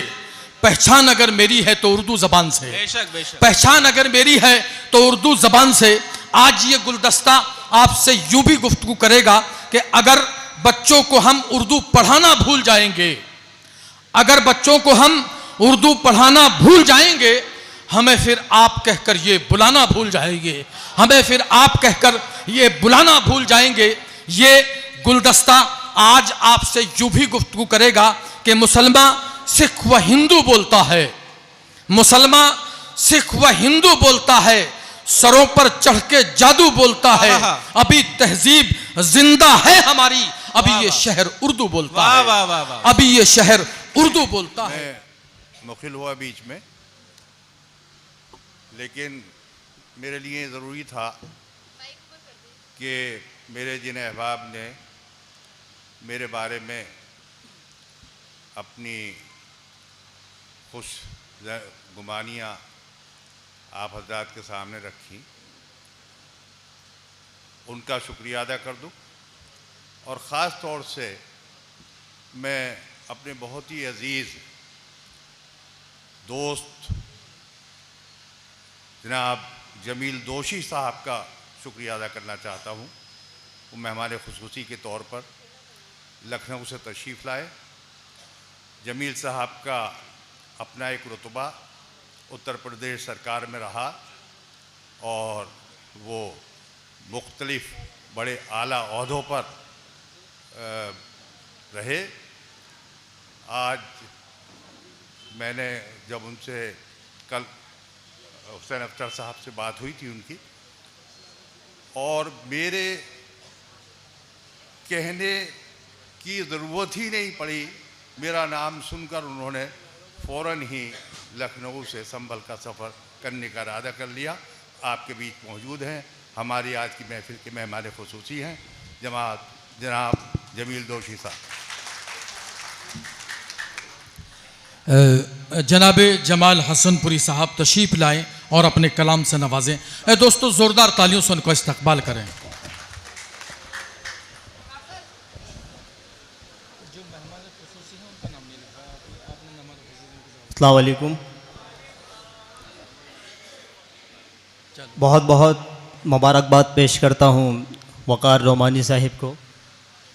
पहचान अगर मेरी है तो उर्दू जबान से, बेशक बेशक, पहचान अगर मेरी है तो उर्दू जबान से। आज ये गुलदस्ता आपसे यूं भी गुफ्तगू करेगा कि अगर बच्चों को हम उर्दू पढ़ाना भूल जाएंगे, अगर बच्चों को हम उर्दू पढ़ाना भूल जाएंगे, हमें फिर आप कहकर ये बुलाना भूल जाएंगे, हमें फिर आप कहकर ये बुलाना भूल जाएंगे। ये गुलदस्ता आज आपसे यूं भी गुफ्तगू करेगा कि मुसलमान सिख व हिंदू बोलता है, मुसलमान सिख व हिंदू बोलता है, सरों पर चढ़ के जादू बोलता है, अभी तहजीब जिंदा है हमारी, अभी ये शहर उर्दू बोलता है, अभी ये शहर उर्दू बोलता है। मुखिल हुआ बीच में, लेकिन मेरे लिए ज़रूरी था कि मेरे जिन अहबाब ने मेरे बारे में अपनी खुश गुमानियाँ आप हज़रात के सामने रखी, उनका शुक्रिया अदा कर दूं। और ख़ास तौर से मैं अपने बहुत ही अज़ीज़ दोस्त जनाब जमील दोशी साहब का शुक्रिया अदा करना चाहता हूँ। वो मेहमान खुसूसी के तौर पर लखनऊ से तशरीफ़ लाए। जमील साहब का अपना एक रुतबा उत्तर प्रदेश सरकार में रहा और वो मुख्तलिफ़ बड़े आला ओहदों पर रहे। आज मैंने जब उनसे कल हुसैन अख्तर साहब से बात हुई थी उनकी, और मेरे कहने की ज़रूरत ही नहीं पड़ी, मेरा नाम सुनकर उन्होंने फ़ौरन ही लखनऊ से संभल का सफ़र करने का इरादा कर लिया। आपके बीच मौजूद हैं, हमारी आज की महफिल के मेहमान खुसूसी हैं जनाब जमील दोशी साहब। जनाब जमाल हसनपुरी साहब तशरीफ़ लाएं और अपने कलाम से नवाजें। दोस्तों ज़ोरदार तालियों से उनको इस्तकबाल करें। अस्सलाम वालेकुम। बहुत बहुत मुबारकबाद पेश करता हूँ वक़ार रोमानी साहिब को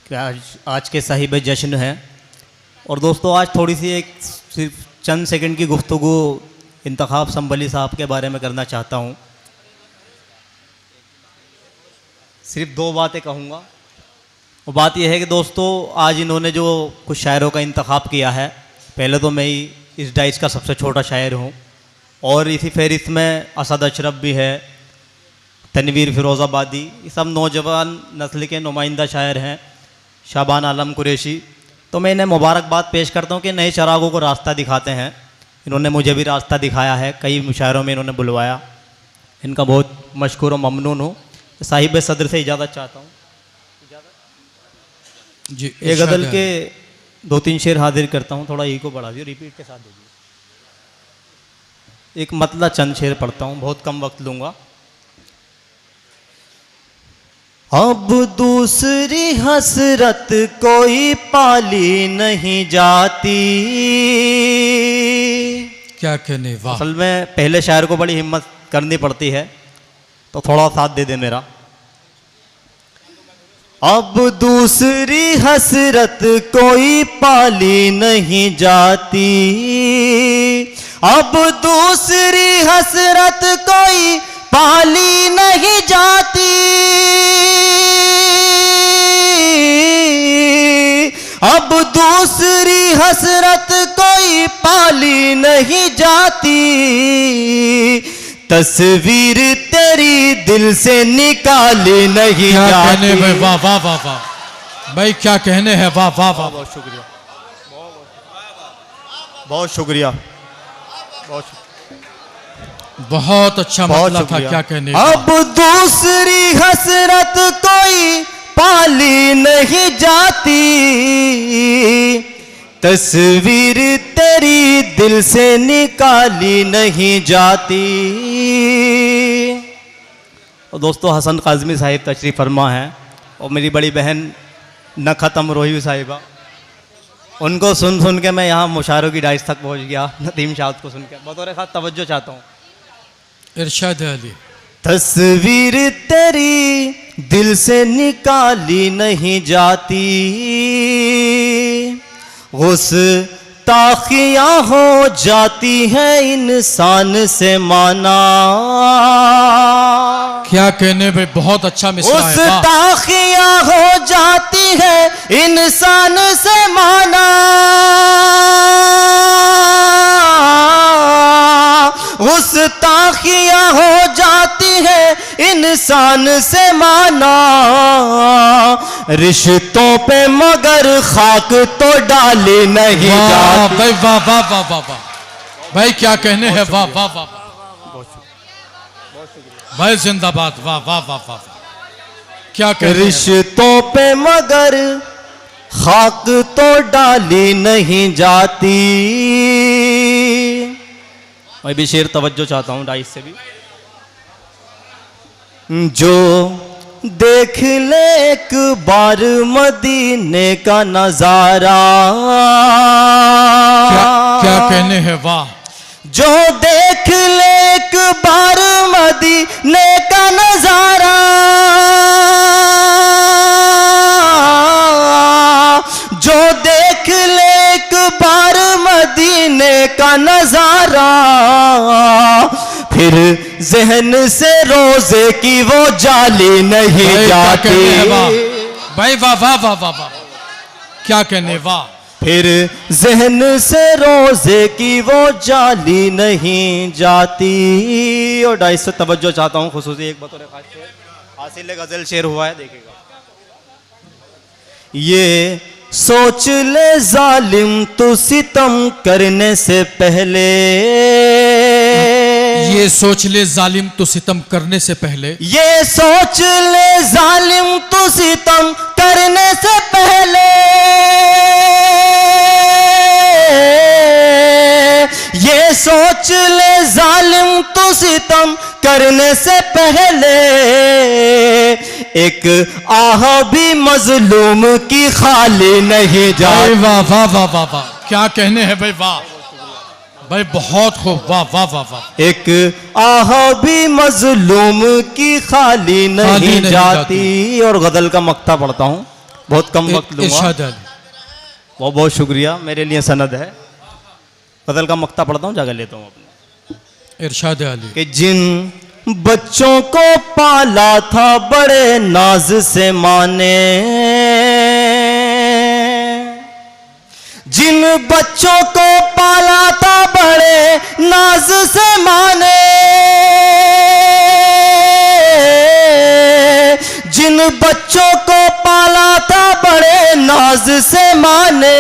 कि आज के साहिब जश्न हैं। और दोस्तों आज थोड़ी सी एक सिर्फ चंद सेकंड की गुफ्तगू इंतखाब संभली साहब के बारे में करना चाहता हूँ। सिर्फ दो बातें कहूँगा। वो बात यह है कि दोस्तों आज इन्होंने जो कुछ शायरों का इंतखाब किया है, पहले तो मैं ही इस डाइस का सबसे छोटा शायर हूँ और इसी फहरिस्त में असद अशरफ भी है, तनवीर फ़िरोज़ाबादी, ये सब नौजवान नस्ल के नुमाइंदा शायर हैं, शाबान आलम कुरैशी। तो मैं इन्हें मुबारकबाद पेश करता हूँ कि नए चरागों को रास्ता दिखाते हैं। इन्होंने मुझे भी रास्ता दिखाया है, कई मुशायरों में इन्होंने बुलवाया, इनका बहुत मशकूर व ममनून हूँ। साहिब सदर से इजाज़त चाहता हूँ जी। एक गज़ल के 2-3 शेर हाजिर करता हूँ, थोड़ा ई को बढ़ा दियो, रिपीट के साथ दीजिए। एक मतला चंद शेर पढ़ता हूँ, बहुत कम वक्त लूँगा। अब दूसरी हसरत कोई पाली नहीं जाती। क्या कहने, वाह। असल में पहले शायर को बड़ी हिम्मत करनी पड़ती है, तो थोड़ा साथ दे दे मेरा। अब दूसरी हसरत कोई पाली नहीं जाती, अब दूसरी हसरत कोई पाली नहीं जाती, अब दूसरी हसरत कोई पाली नहीं जाती, तस्वीर तेरी दिल से निकाली नहीं क्या जाती। कहने भाई, वाह वाह वाह वाह भाई, क्या कहने हैं, वाह वाह वाह। बहुत शुक्रिया, बहुत शुक्रिया, बहुत अच्छा मतलब था, क्या कहने। अब दूसरी हसरत कोई पाली नहीं जाती, तस्वीर तेरी दिल से निकाली नहीं जाती। और दोस्तों हसन काज़मी साहिब तशरीफ़ फरमा हैं और मेरी बड़ी बहन न ख़त्म रोही साहिबा, उनको सुन सुन के मैं यहाँ मुशायरों की डाइस तक पहुँच गया। नदीम शाद को सुन के बतौर ख़ास तवज्जो चाहता हूँ। इरशाद अली। तस्वीर तेरी दिल से निकाली नहीं जाती, गुस्ताखियाँ हो जाती है इंसान से माना। क्या कहने भाई, बहुत अच्छा मिसरा है, वाह। गुस्ताखियाँ हो जाती है इंसान से माना, गुस्ताखियाँ हो जाती है इंसान से माना, रिश्तों पे मगर खाक तो डाली नहीं जाती। भाई वाह वाह वाह वाह वाह भाई, क्या कहने हैं, वाह वाह वाह भाई, जिंदाबाद, वाह वाह वाह वाह। क्या कहने हैं। रिश्तों पे मगर खाक तो डाली नहीं जाती। मैं भी शेर तवज्जो चाहता हूँ डाइस से भी। जो देख ले एक बार मदीने का नजारा। क्या कहने हैं, वाह। जो देख ले एक बार मदीने का नजारा, जो देख ले एक बार मदीने का नजारा, फिर जहन से रोजे की वो जाली नहीं जाती। भाई वाह वाह वाह वाह वाह, क्या कहने, वाह। फिर जहन से रोजे की वो जाली नहीं जाती। और डाइस से तवज्जो चाहता हूँ खुसूसी एक बतौर खास शेर, हासिल गजल शेर हुआ है, देखिएगा। ये सोच ले जालिम तू सितम करने से पहले, ये सोच ले जालिम तू सितम करने से पहले, ये सोच ले जालिम तू सितम करने से पहले, ये सोच ले जालिम तू सितम करने से पहले, एक आह भी मजलूम की खाली नहीं जाती। वाह वाह वाह वाह वाह, क्या कहने हैं भाई, वाह भाई बहुत खूब, वाह वाह वाह वाह। एक आह भी मजलूम की खाली नहीं जाती। और गजल का मक्ता पढ़ता हूँ, बहुत कम वक्त लूंगा। इरशाद अली, बहुत बहुत शुक्रिया, मेरे लिए सनद है। गजल का मक्ता पढ़ता हूँ, जगह लेता हूँ अपने। इरशाद अली कि जिन बच्चों को पाला था बड़े नाज से माँ ने, जिन बच्चों को पाला था बड़े नाज से माँ ने, जिन बच्चों को पाला था बड़े नाज से माँ ने,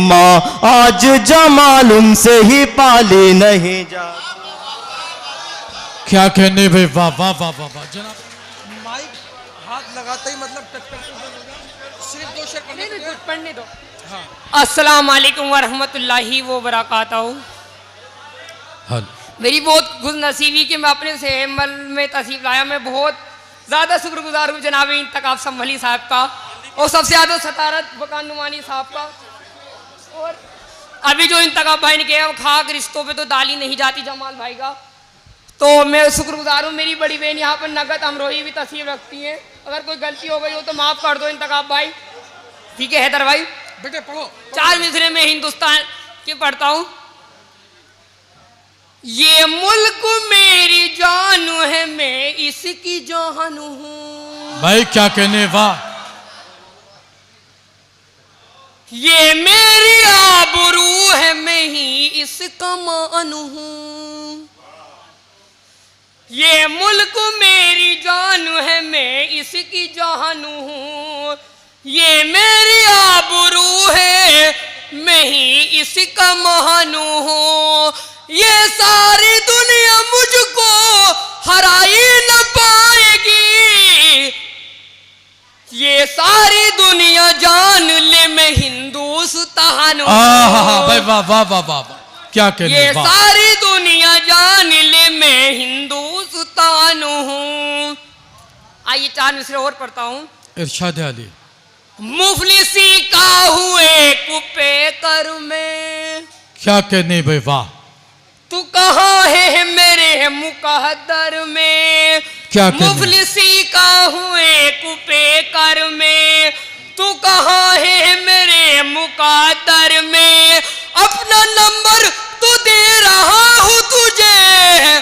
माँ आज जमाल उनसे ही पाली नहीं जा। क्या कहने भाई, वाह वाह वाह वाह वाह। जनाब माइक हाथ लगाते ही मतलब सिर्फ 2 शेर पढ़ने दो। अस्सलाम वालेकुम व रहमतुल्लाहि व बरकातहू। मेरी बहुत खुशनसीबी कि मैं अपने सहमल में तशरीफ लाया। मैं बहुत ज़्यादा शुक्रगुजार हूँ जनाब इंतखाब संभली साहब का, और सबसे ज़्यादा सतारत बकान नुमानी साहब का। और अभी जो इंतखाब भाई ने किया, खाक रिश्तों पे तो डाली नहीं जाती जमाल भाई का, तो मैं शुक्रगुजार हूँ। मेरी बड़ी बहन यहाँ पर नगद अमरोही भी तस्वीर रखती है, अगर कोई गलती हो गई हो तो माफ़ कर दो इंतखाब भाई। ठीक है हैदर भाई, बेटे पढ़ो। 4 मिसरे में हिंदुस्तान के पढ़ता हूँ। ये मुल्क मेरी जान है, मैं इसकी जान हूँ। भाई क्या कहने, वाह। ये मेरी आबरू है, मैं ही इसका मान हूँ। ये मुल्क मेरी जान है, मैं इसकी जान हूँ। ये मेरी आबरू है, मैं ही इसका महानू हूँ। ये सारी दुनिया मुझको हराई न पाएगी, ये सारी दुनिया जान ले मैं हिंदुस्तान हूँ। भाई वाह वाह वाह वाह, क्या कहने, ये सारी दुनिया जान ले मैं हिंदुस्तान हूँ। आइए 4 मिसरे और पढ़ता हूँ। इरशाद अली। मुफलिसी का हुए कुपे कर में, क्या कहने भाई, वाह। तू कहाँ है मेरे मुकद्दर में, क्या कहने, मुफलिसी का हुए कुपे कर में, तू कहाँ है मेरे मुकद्दर में। अपना नंबर तो दे रहा हूँ तुझे,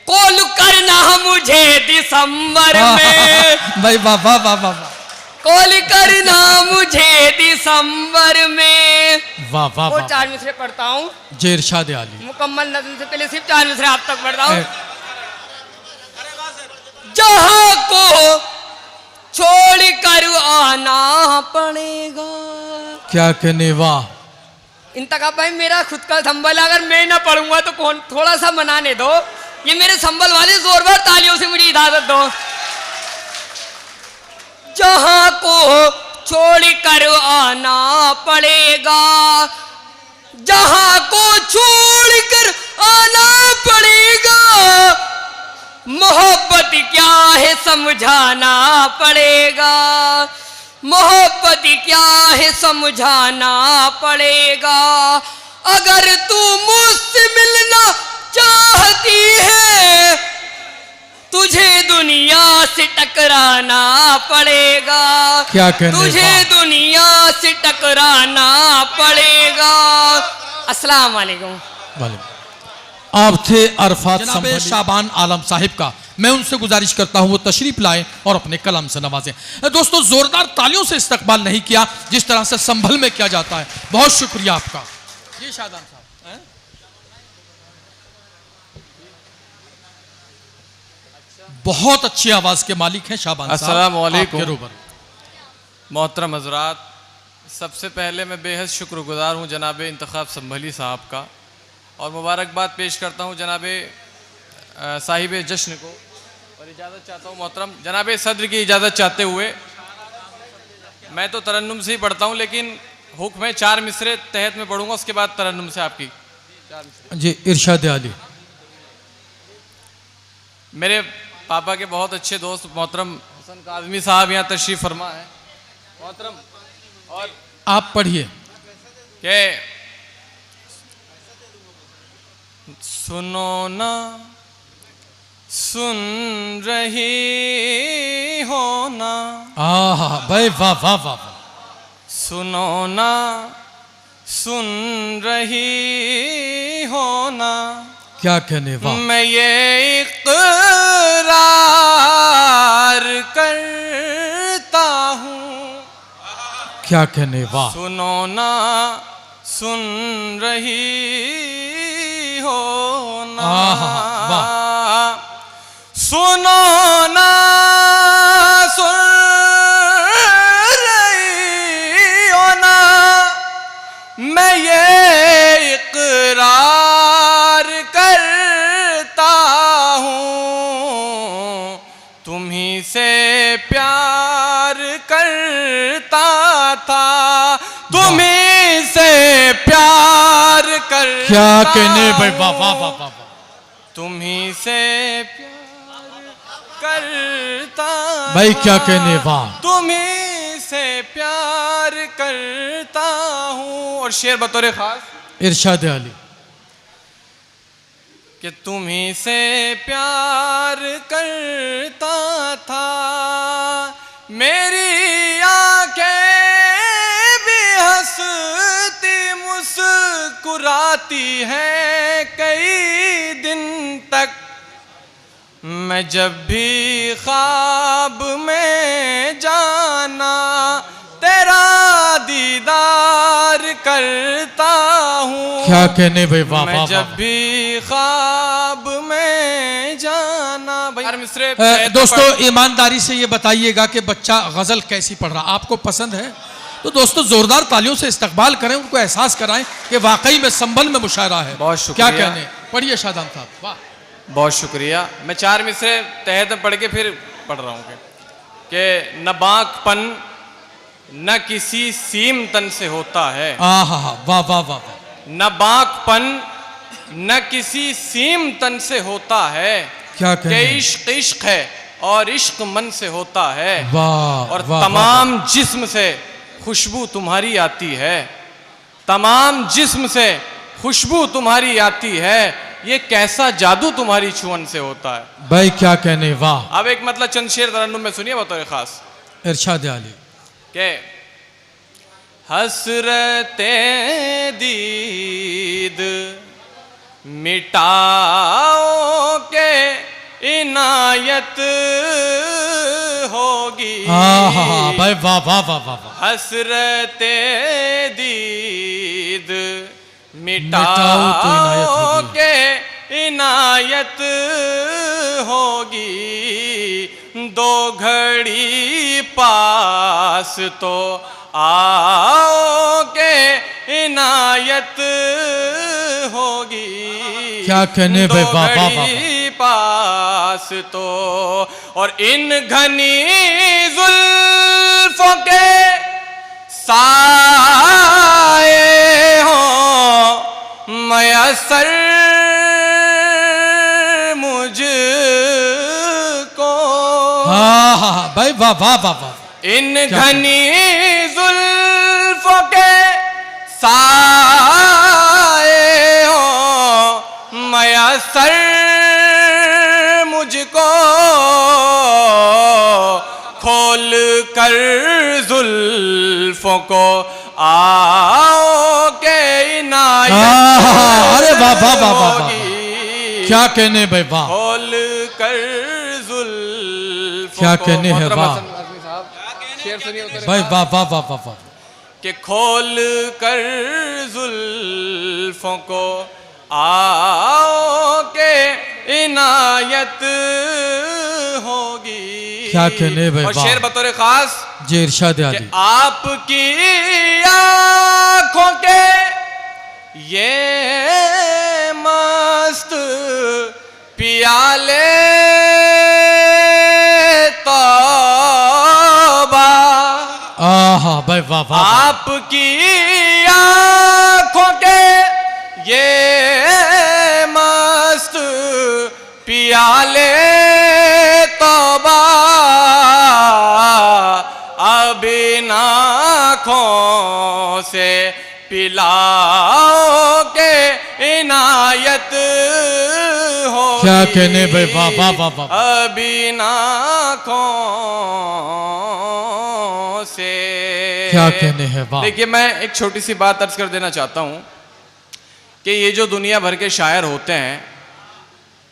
कॉल करना मुझे दिसंबर में। भाई वाह वाह वाह वाह, कॉल करना मुझे दिसंबर में। वाह वाह और वाह। 4 मिसरे पढ़ता हूँ। जी इरशाद अली। मुकम्मल नज़्म से पहले सिर्फ 4 मिसरे आप तक पढ़ता हूँ। जहाँ को छोड़ कर आना पड़ेगा। क्या कहने, वाह। इंतखाब भाई मेरा खुद का संबल, अगर मैं ना पढ़ूंगा तो कौन, थोड़ा सा मनाने दो। ये मेरे संबल वाले जोरदार तालियों से मुझे इजाजत दो। जहाँ को छोड़ कर आना पड़ेगा, जहाँ को छोड़ कर आना पड़ेगा, मोहब्बत क्या है समझाना पड़ेगा, मोहब्बत क्या है समझाना पड़ेगा। अगर तू मुझसे मिलना चाहती है, तुझे दुनिया से टकराना पड़ेगा। क्या कहने, तुझे दुनिया से टकराना पड़ेगा। अस्सलाम वालेकुम। आप थे अरफात जनाब शाबान आलम साहिब का, मैं उनसे गुजारिश करता हूं वो तशरीफ लाएं और अपने कलाम से नवाजें। दोस्तों जोरदार तालियों से इस्तकबाल नहीं किया जिस तरह से संभल में किया जाता है। बहुत शुक्रिया आपका। जी शादान साहब, बहुत अच्छी आवाज के मालिक हैं शाबान साहब। अस्सलाम वालेकुम आपके मोहतरम हज़रात, सबसे पहले मैं बेहद शुक्रगुजार हूँ जनाब इंतखाब संभली साहब का, और मुबारकबाद पेश करता हूँ जनाब साहिब जश्न को, और इजाज़त चाहता हूँ मोहतरम जनाब सदर की इजाज़त चाहते हुए। मैं तो तरन्नुम से ही पढ़ता हूँ, लेकिन हुक्म है 4 मिसरे तहत में पढ़ूंगा, उसके बाद तरन्नुम से आपकी। जी इरशाद अली। मेरे पापा के बहुत अच्छे दोस्त मोहतरम हसन काज़मी साहब यहाँ तशरीफ़ फरमा है मोहतरम, और आप पढ़िए के सुनो ना, सुन रही हो ना, भाई वाह वाह वाह वाह। सुनो ना, सुन रही हो ना, क्या कहने वाह। मैं ये इक़रार करता हूँ, क्या कहने वाह। सुनो ना, सुन रही हो ना, वाह। सुनो ना, सुन रही हो ना, मैं ये इक़रार करता हूँ, तुम्ही से प्यार करता था, तुम्ही से प्यार करता। क्या कहने भाई वाह वाह वाह वाह। तुम्ही से प्यार करता भाई क्या कहने वाह। तुम्ही से प्यार करता हूँ। और शेर बतौर खास इरशाद अली कि तुम्ही से प्यार करता था, मेरी आंखें भी हंसती मुस्कुराती हैं कई दिन तक, मैं जब भी ख्वाब में जाना तेरा दीदार करता हूँ। क्या कहने भाई वाह मैं वाह जब वाह। भी ख्वाब में जाना। भाई मिस्रे दोस्तों ईमानदारी से ये बताइएगा कि बच्चा गजल कैसी पढ़ रहा, आपको पसंद है? तो दोस्तों जोरदार तालियों से इस्तकबाल करें, उनको एहसास कराएं कि वाकई में संबल में मुशायरा है। बहुत शुक्रिया। क्या कहने, पढ़िए शादान साहब। वाह बहुत शुक्रिया। मैं 4 मिसरे तहत में पढ़ के फिर पढ़ रहा हूँ कि न बाकपन न किसी सीम तन से होता है। वाह वाह वाह वाह। न बाकपन न किसी सीम तन से होता है, क्या कि कहने। इश्क इश्क है और इश्क मन से होता है। वाह और वाह, तमाम वाह। जिस्म से खुशबू तुम्हारी आती है, तमाम जिस्म से खुशबू तुम्हारी आती है, ये कैसा जादू तुम्हारी छुअन से होता है। भाई क्या कहने वाह। अब एक मतलब चंद शेर तरन्नुम में सुनिए बतौर खास इरशाद अली के हसरते दीद मिटाओ के इनायत होगी। भाई वाह वाह वाह वाह। हसरते दीद मिटाओ तो इनायत मिटाओ होगी। के इनायत होगी, दो घड़ी पास तो आओ के इनायत होगी। क्या कहने भाई वाह वाह वाह। घड़ी पास तो और इन घनी जुल्फों के साए हो मयसर मुझको। भाई वाह वाह वाह वाह। इन घनी जुल्फों के साए हो मयसर मुझको, खोल कर जुल्फों को आओ के इनायत। अरे वाह वाह वाह वाह। क्या कहने भाई वाह। खोल कर जुल्फों क्या कहने हैं वाह। भाई वाह वाह वाह वाह वाह। कि खोल कर जुल्फों को आओ के इनायत होगी। क्या कहने भाई और वाह। शेर बतौर खास जी इरशाद अली। कि आपकी आंखों के ये मस्त पियाले तौबा। भाई वाह वाह। आपकी आंखों के ये मस्त पियाले तौबा, अब इन आँखों से पिलाओ के इनायत होगी। क्या कहने भाई, वाह वाह वाह वाह। अभी आँखों से। क्या कहने हैं, वाह। देखिए मैं एक छोटी सी बात अर्ज कर देना चाहता हूँ कि ये जो दुनिया भर के शायर होते हैं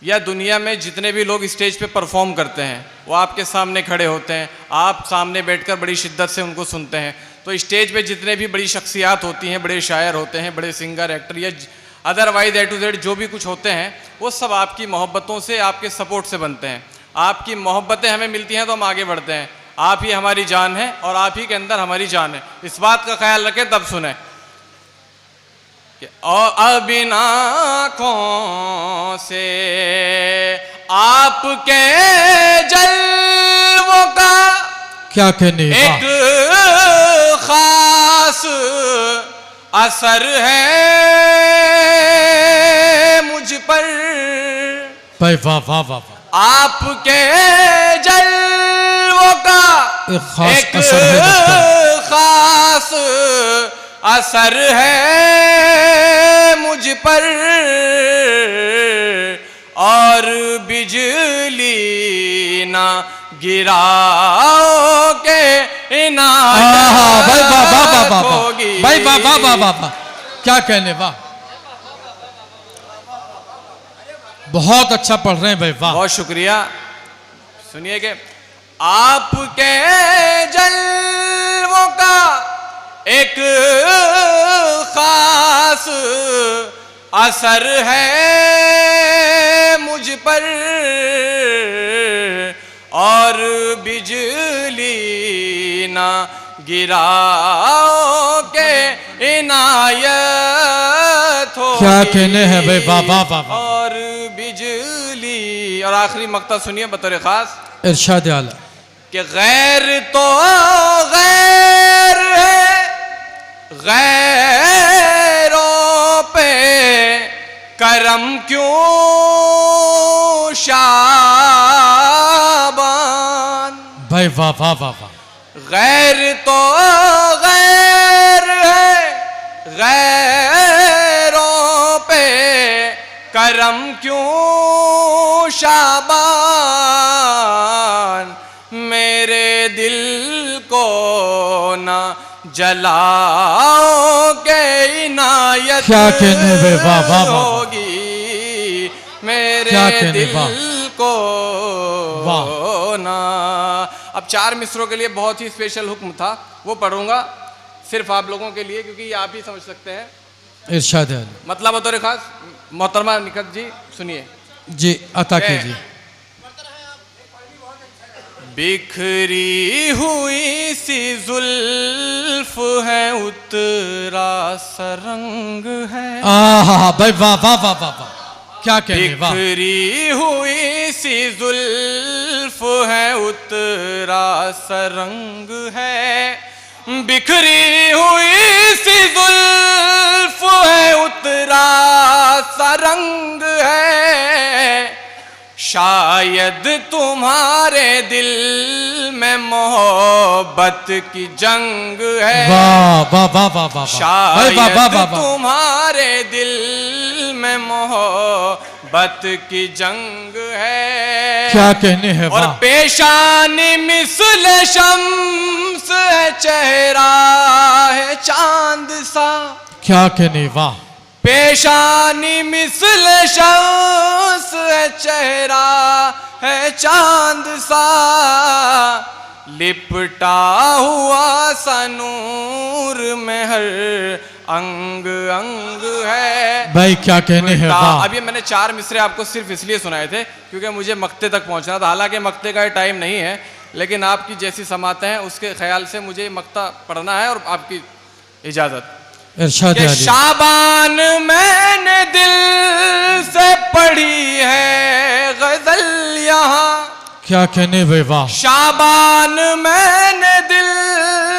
या दुनिया में जितने भी लोग स्टेज पे परफॉर्म करते हैं वो आपके सामने खड़े होते हैं, आप सामने बैठकर बड़ी शिद्दत से उनको सुनते हैं। तो स्टेज पे जितने भी बड़ी शख्सियात होती हैं, बड़े शायर होते हैं, बड़े सिंगर, एक्टर या अदरवाइज A to Z जो भी कुछ होते हैं वो सब आपकी मोहब्बतों से, आपके सपोर्ट से बनते हैं। आपकी मोहब्बतें हमें मिलती हैं तो हम आगे बढ़ते हैं। आप ही हमारी जान है और आप ही के अंदर हमारी जान है। इस बात का ख्याल रखें तब सुने। और अब इन आँखों से आपके जलवों का क्या कहने, एक खास असर है मुझ पर। भाई वाह वाह वाह वाह। आपके जलवों का एक खास एक असर है मुझ पर। खास असर है मुझ पर और बिजली ना गिराओ के इनायत भाई वाह वाह वाह वाह होगी। भाई वाह वाह वाह वाह वाह। क्या कहने, वाह। बहुत अच्छा पढ़ रहे हैं भाई, वाह। बहुत शुक्रिया। सुनिए कि आपके जलवों का एक खास असर है मुझ पर और बिजली ना गिराओ के इनायत हो। क्या कहने हैं भाई, वाह वाह वाह वाह। और बिजली। और आखिरी मक्ता सुनिए बतौर खास इरशाद आला कि गैर तो गैर है, गैरों पे करम क्यों शाबान। भाई वाह वाह वाह वाह। गैर तो गैर है, गैरों पे करम क्यों शाबान। मेरे दिल को ना जलाओ के इनायत क्या कहने भाई, वाह वाह वाह। होगी मेरे क्या कहने, दिल वाह। को वाह। ना। अब 4 मिसरों के लिए बहुत ही स्पेशल हुक्म था, वो पढ़ूंगा सिर्फ आप लोगों के लिए क्योंकि ये आप ही समझ सकते हैं। इरशाद आला मतलब बतौर खास मोहतरमा निखत जी सुनिए जी, अता कीजिए। बिखरी हुई सी जुल्फ है, उतरा सरंग है। भाई वाह वाह वाह वाह वाह। क्या कहने, वाह। बिखरी हुई सी जुल्फ है, उतरा सरंग है। बिखरी हुई सी जुल्फ है, उतरा सरंग है। शायद तुम्हारे दिल में मोहब्बत की जंग है। वाह वाह वाह वाह वाह। शायद वाह वाह वाह। तुम्हारे दिल में मोहब्बत की जंग है। क्या कहने हैं, और वाह। पेशानी मिसल शम्स है, चेहरा है चांद सा। क्या कहने, वाह। पेशानी मिसल शम्स है, चेहरा है चांद सा। लिपटा हुआ सा नूर में हर अंग अंग है। भाई क्या कहने हैं, वाह। अब ये मैंने 4 मिसरे आपको सिर्फ इसलिए सुनाए थे क्योंकि मुझे मक्ते तक पहुंचना था। हालांकि मक्ते का टाइम नहीं है, लेकिन आपकी जैसी समातें हैं उसके ख्याल से मुझे मक्ता पढ़ना है और आपकी इजाजत। इरशाद कि आला शाबान मैंने दिल से पढ़ी है गजल यहाँ। क्या कहने भाई, वाह। शाबान मैंने दिल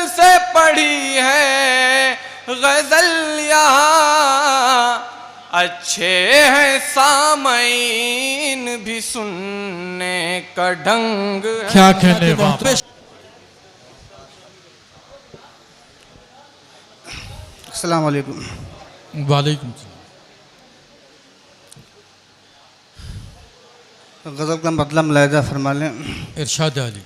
से पढ़ी है गजल यहाँ। अच्छे हैं सामईन भी सुनने का ढंग है। क्या कहने, वाह। अस्सलाम वालेकुम। वालेकुम। गज़ल का मतलब मुलाहिज़ा फरमा लें। इरशाद अली।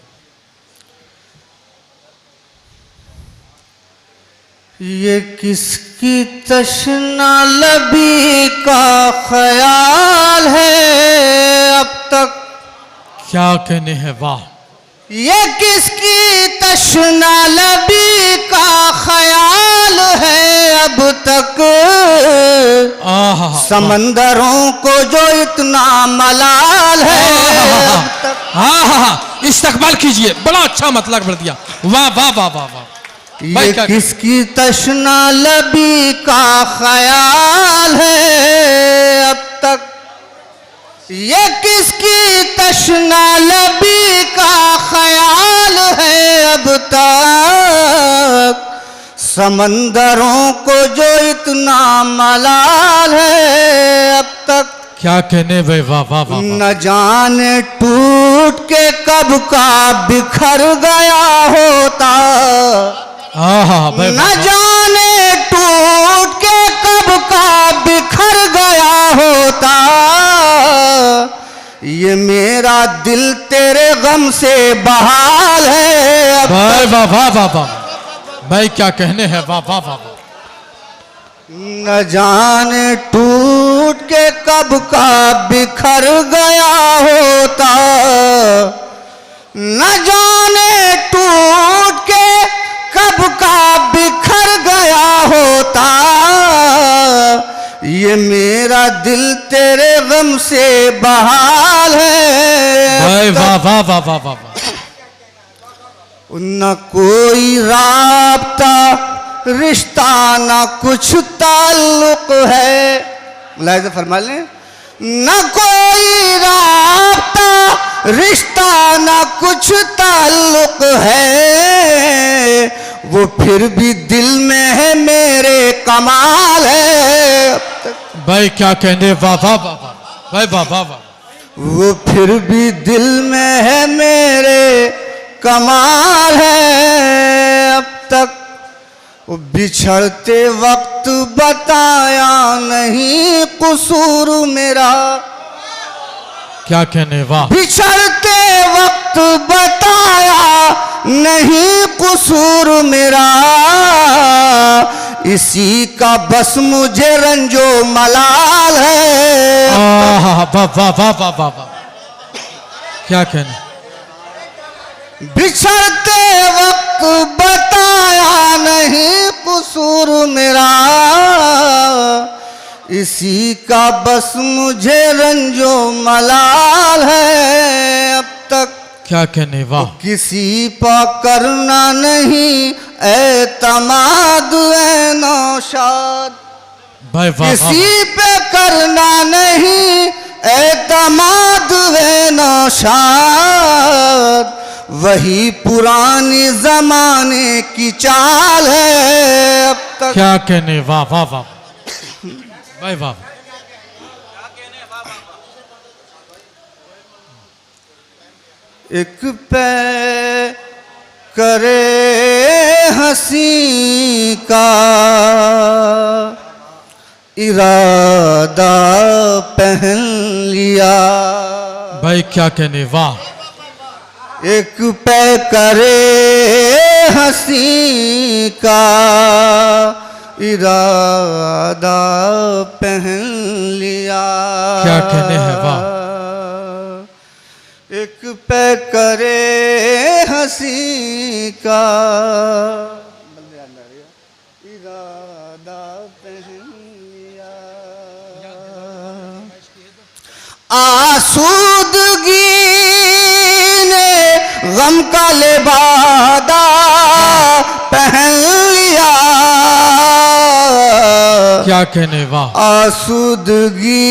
ये किसकी तशना लबी का ख्याल है अब तक, क्या कहने हैं, वाह। ये किसकी तशना लबी का ख्याल है अब तक, आहा, समंदरों को जो इतना मलाल है अब तक। हाँ हाँ हाँ, इस्तकबाल कीजिए, बड़ा अच्छा मतलब कर दिया, वाह वाह वाह वाह वाह। ये किसकी तशना लबी का ख्याल है अब तक, ये किसकी तशना लबी का ख्याल है अब तक, समंदरों को जो इतना मलाल है अब तक। क्या कहने भाई, वाह वाह वाह। न जाने टूट के कब का बिखर गया होता, न जाने टूट के कब का बिखर गया होता, ये मेरा दिल तेरे गम से बहाल है। भाई वाह वाह वाह वाह भाई, क्या कहने हैं, वाह वाह वाह। न जाने टूट के कब का बिखर गया होता, न जाने टूट के कब का बिखर गया होता, ये मेरा दिल तेरे गम से बहाल है। भाई वाह वाह वाह वाह वाह। न कोई राब्ता रिश्ता न कुछ ताल्लुक है, मुलाहिज़ा फरमा लें। न कोई राब्ता रिश्ता न कुछ ताल्लुक है, वो फिर भी दिल में है मेरे कमाल है। भाई क्या कहने, वाह वाह वाह वाह भाई, वाह वाह वाह। वो फिर भी दिल में है मेरे कमाल है अब तक, बिछड़ते वक्त बताया नहीं कसूर मेरा। क्या कहने, वाह। बिछड़ते वक्त बताया नहीं कसूर मेरा, इसी का बस मुझे रंजो मलाल है। वाह वाह वाह वाह वाह, क्या कहने। बिछड़ते वक्त बताया नहीं कसूर मेरा, इसी का बस मुझे रंजो मलाल है अब तक। क्या कहने, वाह। किसी पर करना नहीं एतमाद ए नौशाद, भाई वाह। किसी पे करना नहीं एतमाद ए नौशाद, वही पुरानी जमाने की चाल है अब तक। क्या कहने, वाह वाह वाह भाई वाह। एक पे करे हंसी का इरादा पहन लिया, भाई क्या कहने, वाह। एक पे करे हंसी का इरादा पहन लिया। क्या कहने हैं, वाह। एक पे करे हंसी का इरादा पहन लिया, आसूदगी ने गम का लिबादा पहन लिया। क्या कहने, वाह। आसूदगी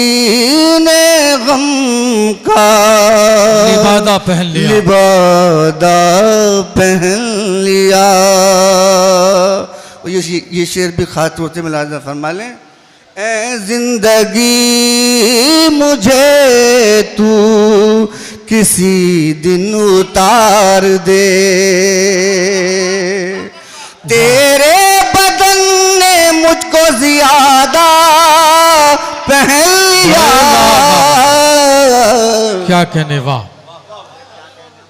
ने गम का लिबादा पहन लिया, लिबादा पहन लिया। ये शेर भी खातिर होते मुलाहिज़ा फरमा लें। ए जिंदगी मुझे तू किसी दिन उतार दे, तेरे बदन ने मुझको ज्यादा पहन लिया। क्या कहने वाह।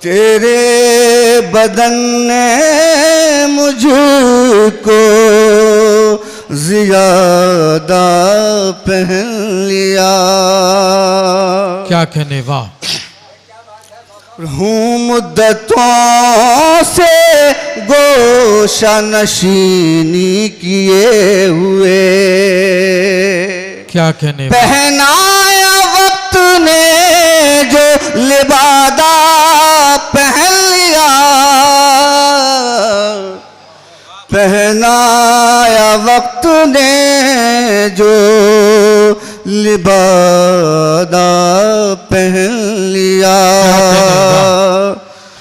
तेरे बदन ने मुझको ज्यादा पहन लिया। क्या कहने वाह। हूँ मुद्दतों से गोशा नशीनी किए हुए। क्या कहने वाह। पहनाया वक्त ने जो लिबादा पहन लिया। पहनाया वक्त ने जो लिबादा पहन लिया।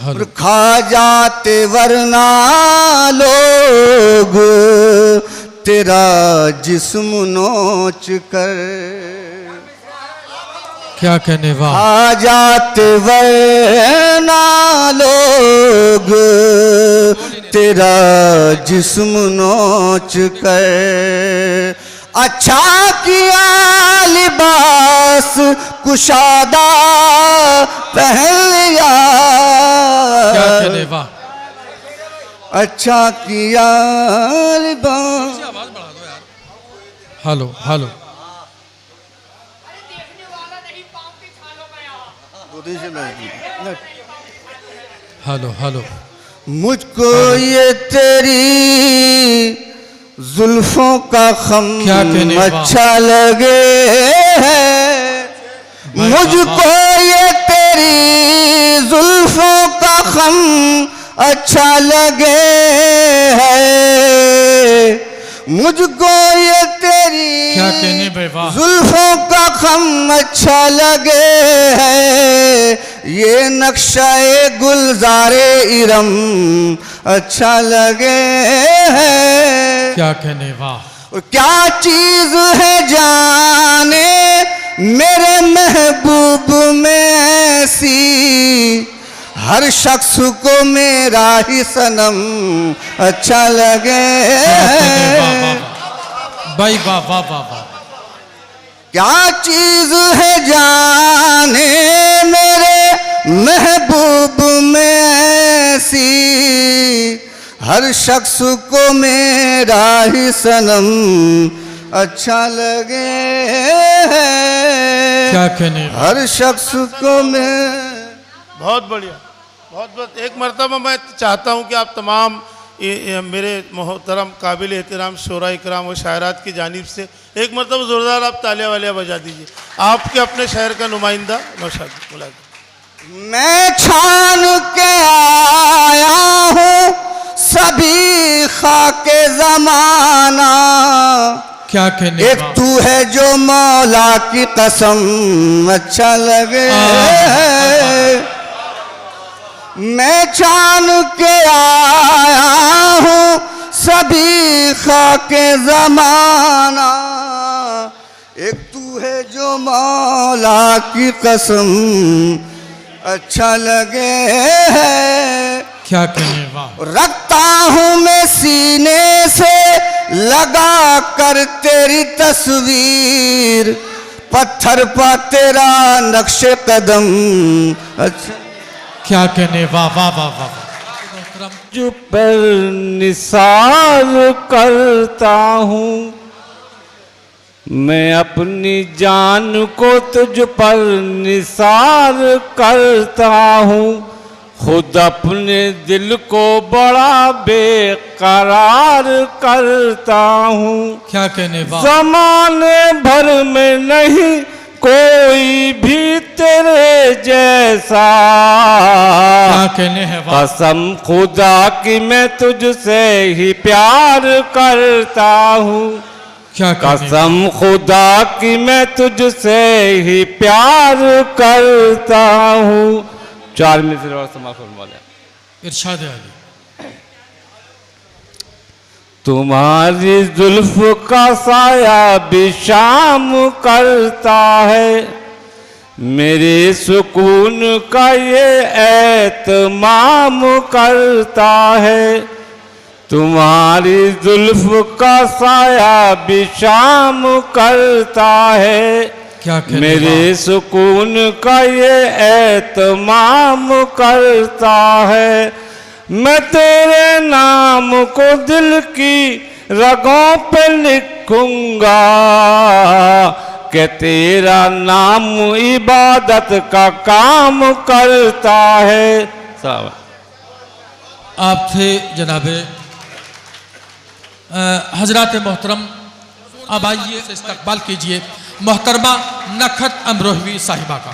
और खा जाते वरना लोग तेरा जिस्म नोच कर। क्या कहने वाह। खा जाते वरना लोग तेरा जिस्म नोच कर। अच्छा किया लिबास कुशादा पहन लिया। क्या कहने वाह। अच्छा किया लिबास। Hello hello. Hello hello. मुझको ये तेरी जुल्फों का खम क्या कहने वाह। अच्छा लगे है। मुझको ये तेरी जुल्फों का खम अच्छा लगे है। मुझको ये तेरी क्या कहने भाई वाह। जुल्फों का खम अच्छा लगे है। ये नक्शाए गुलजारे इरम अच्छा लगे है। क्या कहने वाह। और क्या चीज है जाने मेरे महबूब में ऐसी। हर शख्स को मेरा ही सनम अच्छा लगे। भाई वाह वाह वाह वाह। क्या चीज है जाने मेरे महबूब में ऐसी। हर शख्स को मेरा ही सनम अच्छा लगे। क्या कहने। हर शख्स को मैं। बहुत बढ़िया, बहुत बहुत। एक मरतबा मैं चाहता हूं कि आप तमाम मेरे मोहतरम काबिल एहतराम शोरा इकराम और शायरात की जानिब से एक मरतबा ज़ोरदार आप तालियां वालियां बजा दीजिए। आपके अपने शहर का नुमाइंदा नौशाद मुलाज़िम। मैं छान के आया हूँ सभी खाके ज़माना। क्या कहने। एक तू है जो मौला की कसम अच्छा लगे। मैं छान के आया हूँ सभी खाके ज़माना। एक तू है जो मौला की कसम अच्छा लगे है। क्या कहने वाह। रखता हूँ मैं सीने से लगा कर तेरी तस्वीर। पत्थर पर तेरा नक्शे कदम अच्छा। क्या कहने वाह वाह वाह वाह। तुझ पर निसार करता हूँ मैं अपनी जान को तुझ पर निसार करता हूँ। खुद अपने दिल को बड़ा बेकरार करता हूँ। क्या कहने वाह। ज़माने भर में नहीं कोई भी तेरे जैसा। क्या कहने हैं वाह। कसम खुदा की मैं तुझसे ही प्यार करता हूँ। क्या कसम खुदा की मैं तुझसे ही प्यार करता हूँ। 4 मिनट और समाप्त होने वाले। इरशाद अली। तुम्हारी जुल्फ का साया भी शाम करता है। मेरे सुकून का ये एतमाम करता है। तुम्हारी जुल्फ का साया भी शाम करता है। क्या कहने मेरे सुकून का ये एहतमाम करता है। मैं तेरे नाम को दिल की रगों पे लिखूंगा कि तेरा नाम इबादत का काम करता है। आप थे जनाबे हजरात मोहतरम। अब आइए इस्तकबाल कीजिए मोहतरमा नखत अमरोहवी साहिबा का।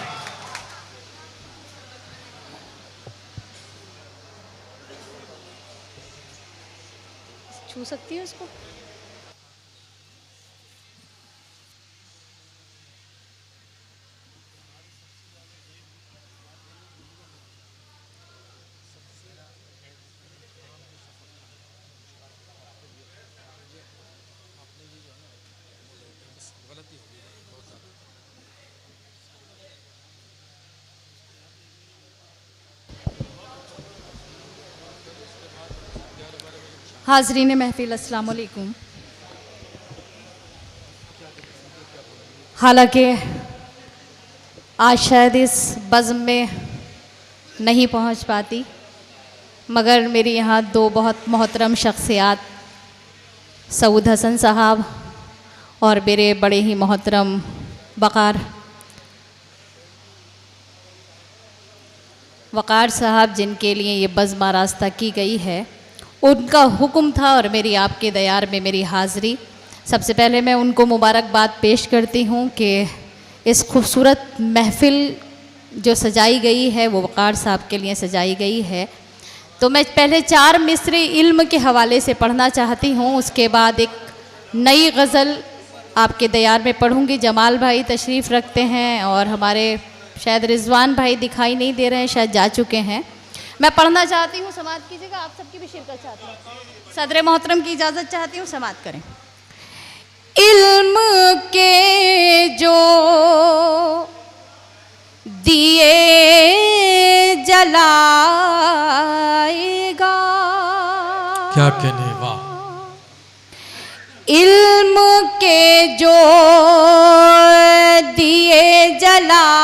छू सकती है उसको? हाजरीन महफिल अस्सलाम वालेकुम। हालांकि आज शायद इस बज़्म में नहीं पहुंच पाती, मगर मेरी यहाँ दो बहुत मोहतरम शख्सियात सऊद हसन साहब और मेरे बड़े ही मोहतरम वक़ार साहब, जिनके लिए ये बज़्म आरास्ता की गई है, उनका हुक्म था और मेरी आपके दयार में मेरी हाज़री। सबसे पहले मैं उनको मुबारकबाद पेश करती हूँ कि इस खूबसूरत महफ़िल जो सजाई गई है वो वक़ार साहब के लिए सजाई गई है। तो मैं पहले 4 मिसरे इल्म के हवाले से पढ़ना चाहती हूँ, उसके बाद एक नई गज़ल आपके दयार में पढ़ूँगी। जमाल भाई तशरीफ़ रखते हैं और हमारे शायद रिजवान भाई दिखाई नहीं दे रहे हैं, शायद जा चुके हैं। मैं पढ़ना चाहती हूँ, समाअत कीजिएगा। आप सबकी भी शिरकत चाहती हूँ। सदर मोहतरम की इजाज़त चाहती हूँ, समाअत करें। इल्म के जो दिए जलाएगा, क्या कहने वाह। इल्म के जो दिए जलाएगा,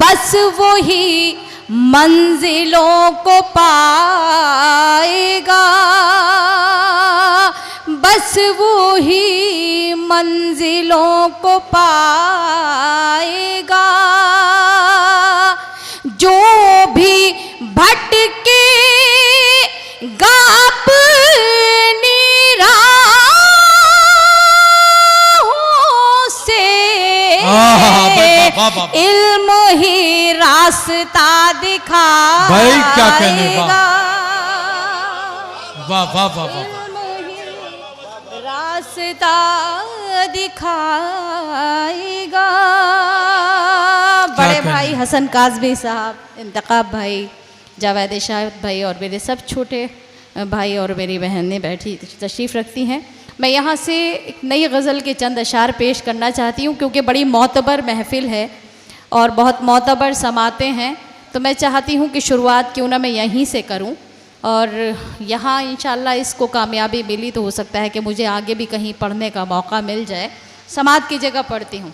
बस वही मंजिलों को पाएगा, बस वही मंजिलों को पाएगा। जो भी भटकेगा अपनी राहों से, इल्म ही रास्ता दिखाएगा। भाई क्या कहने वाह वाह वाह वाह वाह। रास्ता दिखाएगा। बड़े भाई हसन काज़मी साहब, इंतखाब भाई, जावेद शाहिद भाई और मेरे सब छोटे भाई और मेरी बहनें बैठी तशरीफ़ रखती हैं। मैं यहाँ से एक नई गज़ल के चंद अशार पेश करना चाहती हूँ, क्योंकि बड़ी मोतबर महफ़िल है और बहुत मोतबर समाते हैं, तो मैं चाहती हूँ कि शुरुआत क्यों ना मैं यहीं से करूँ और यहाँ इंशाअल्लाह इसको कामयाबी मिली तो हो सकता है कि मुझे आगे भी कहीं पढ़ने का मौका मिल जाए। समात की जगह पढ़ती हूँ।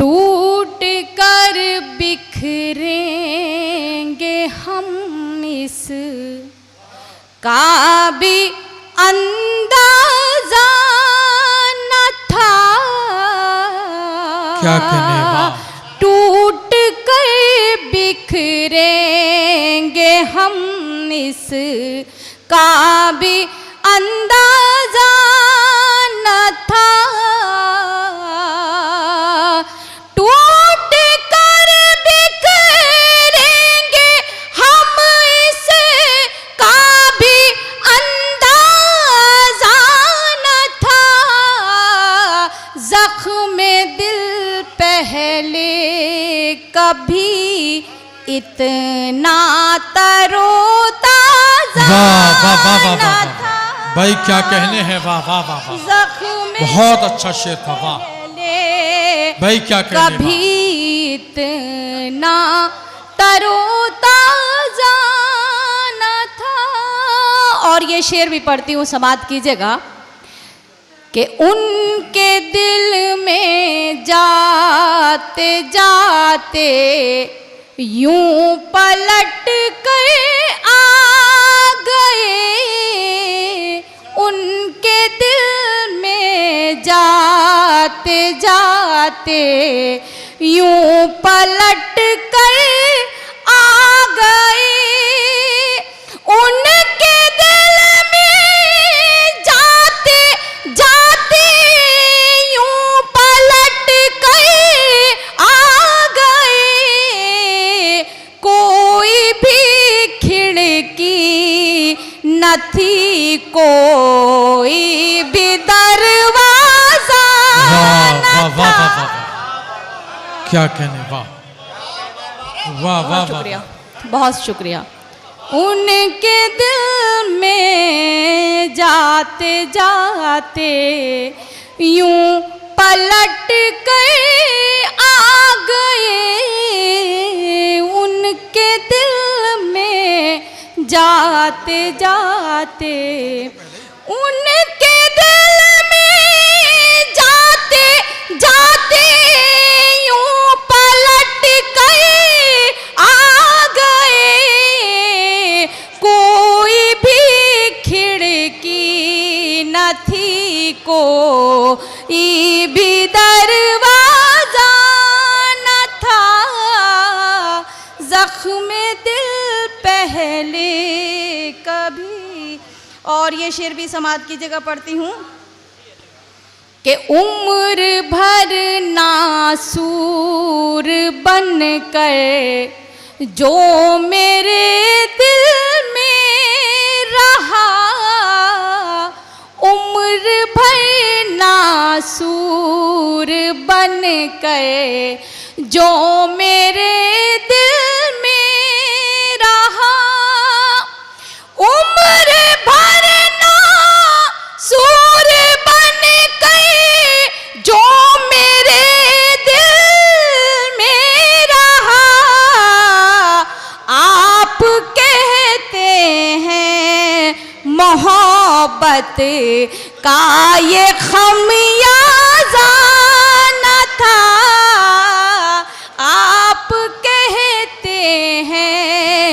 टूट कर बिखरेंगे हम इस का भी अंदाज़ा न था, क्या कहने वाह। टूट कर बिखरेंगे हम इस का भी अंदाज़ा न था, टूट कर बिखरेंगे हम इस का भी अंदाज़ा न था, ज़ख्म दिल पहले कभी इतना तरोताज़ा न था। भाई क्या कहने हैं वाह वाह वाह वाह। बहुत अच्छा शेर था वाह भाई क्या कहने। कभी इतना तरोताज़ा न था। और ये शेर भी पढ़ती हूँ, समात कीजिएगा। कि उनके दिल में जाते जाते यूं पलट कर आ गए, उनके दिल में जाते जाते यूं पलट कर आ गए, उनके दिल में जाते जाते यूं पलट कर आ गए, कोई भी खिड़की न थी, कोई भी दरवाजा न था। क्या कहने, वाह वाह वाह, शुक्रिया, बहुत शुक्रिया। उनके दिल में जाते जाते यूं पलट कर आ गए, उनके दिल में जाते जाते, उनके दिल में जाते जाते यूं पलट कर आ गए, कोई भी खिड़की न थी, कोई भी दरवाजा न था, जख्म दिल पहले कभी। और ये शेर भी समाज की जगह पढ़ती हूँ कि उम्र भर नासूर बनकर जो मेरे दिल में रहा, उम्र भर नासूर बनकर जो मेरे दिल में रहा, उम्र भर नासूर बनकर जो मेरे दिल में रहा, आप कहते हैं मोहब्बत का ये खमियाजा न था, आप कहते हैं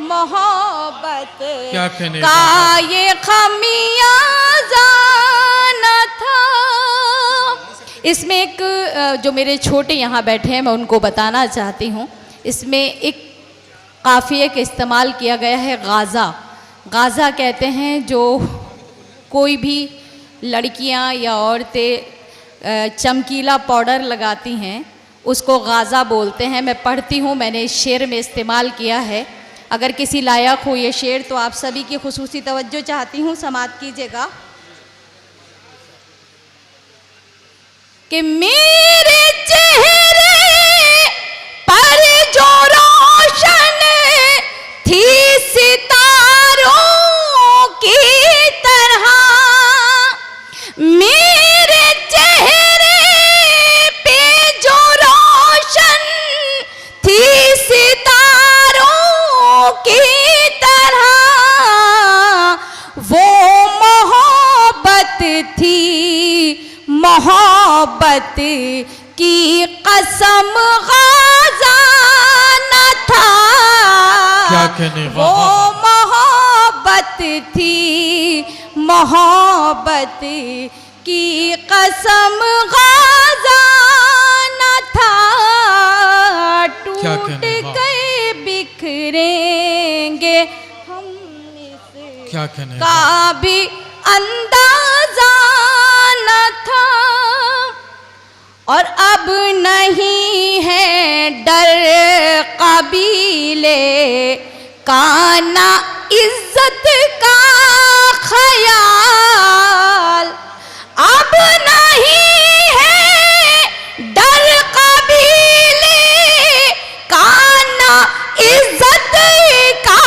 मोहब्बत का ये खमियाजा न था। इसमें एक जो मेरे छोटे यहाँ बैठे हैं मैं उनको बताना चाहती हूँ, इसमें एक काफ़िये का इस्तेमाल किया गया है गाज़ा। गाज़ा कहते हैं जो कोई भी लड़कियाँ या औरतें चमकीला पाउडर लगाती हैं उसको गाज़ा बोलते हैं। मैं पढ़ती हूँ, मैंने इस शेर में इस्तेमाल किया है। अगर किसी लायक हो ये शेर तो आप सभी की खुसूसी तवज्जो चाहती हूँ, समात कीजिएगा। कि मेरे चेहरे पर जो रोशन थी सितारों की तरह, मेरे चेहरे पे जो रोशन थी सितारों की तरह, वो मोहब्बत थी, मोहब्बत की कसम गाज़ा न था। क्या कहने, वो मोहब्बत थी, मोहब्बत की कसम गाज़ा न था। टूट गए बिखरेंगे हम क्या कहने का भी अंदाजा न था। और अब नहीं है डर कबीले का, ना इज्जत का ख्याल। अब नहीं है डर कबीले का, ना इज्जत का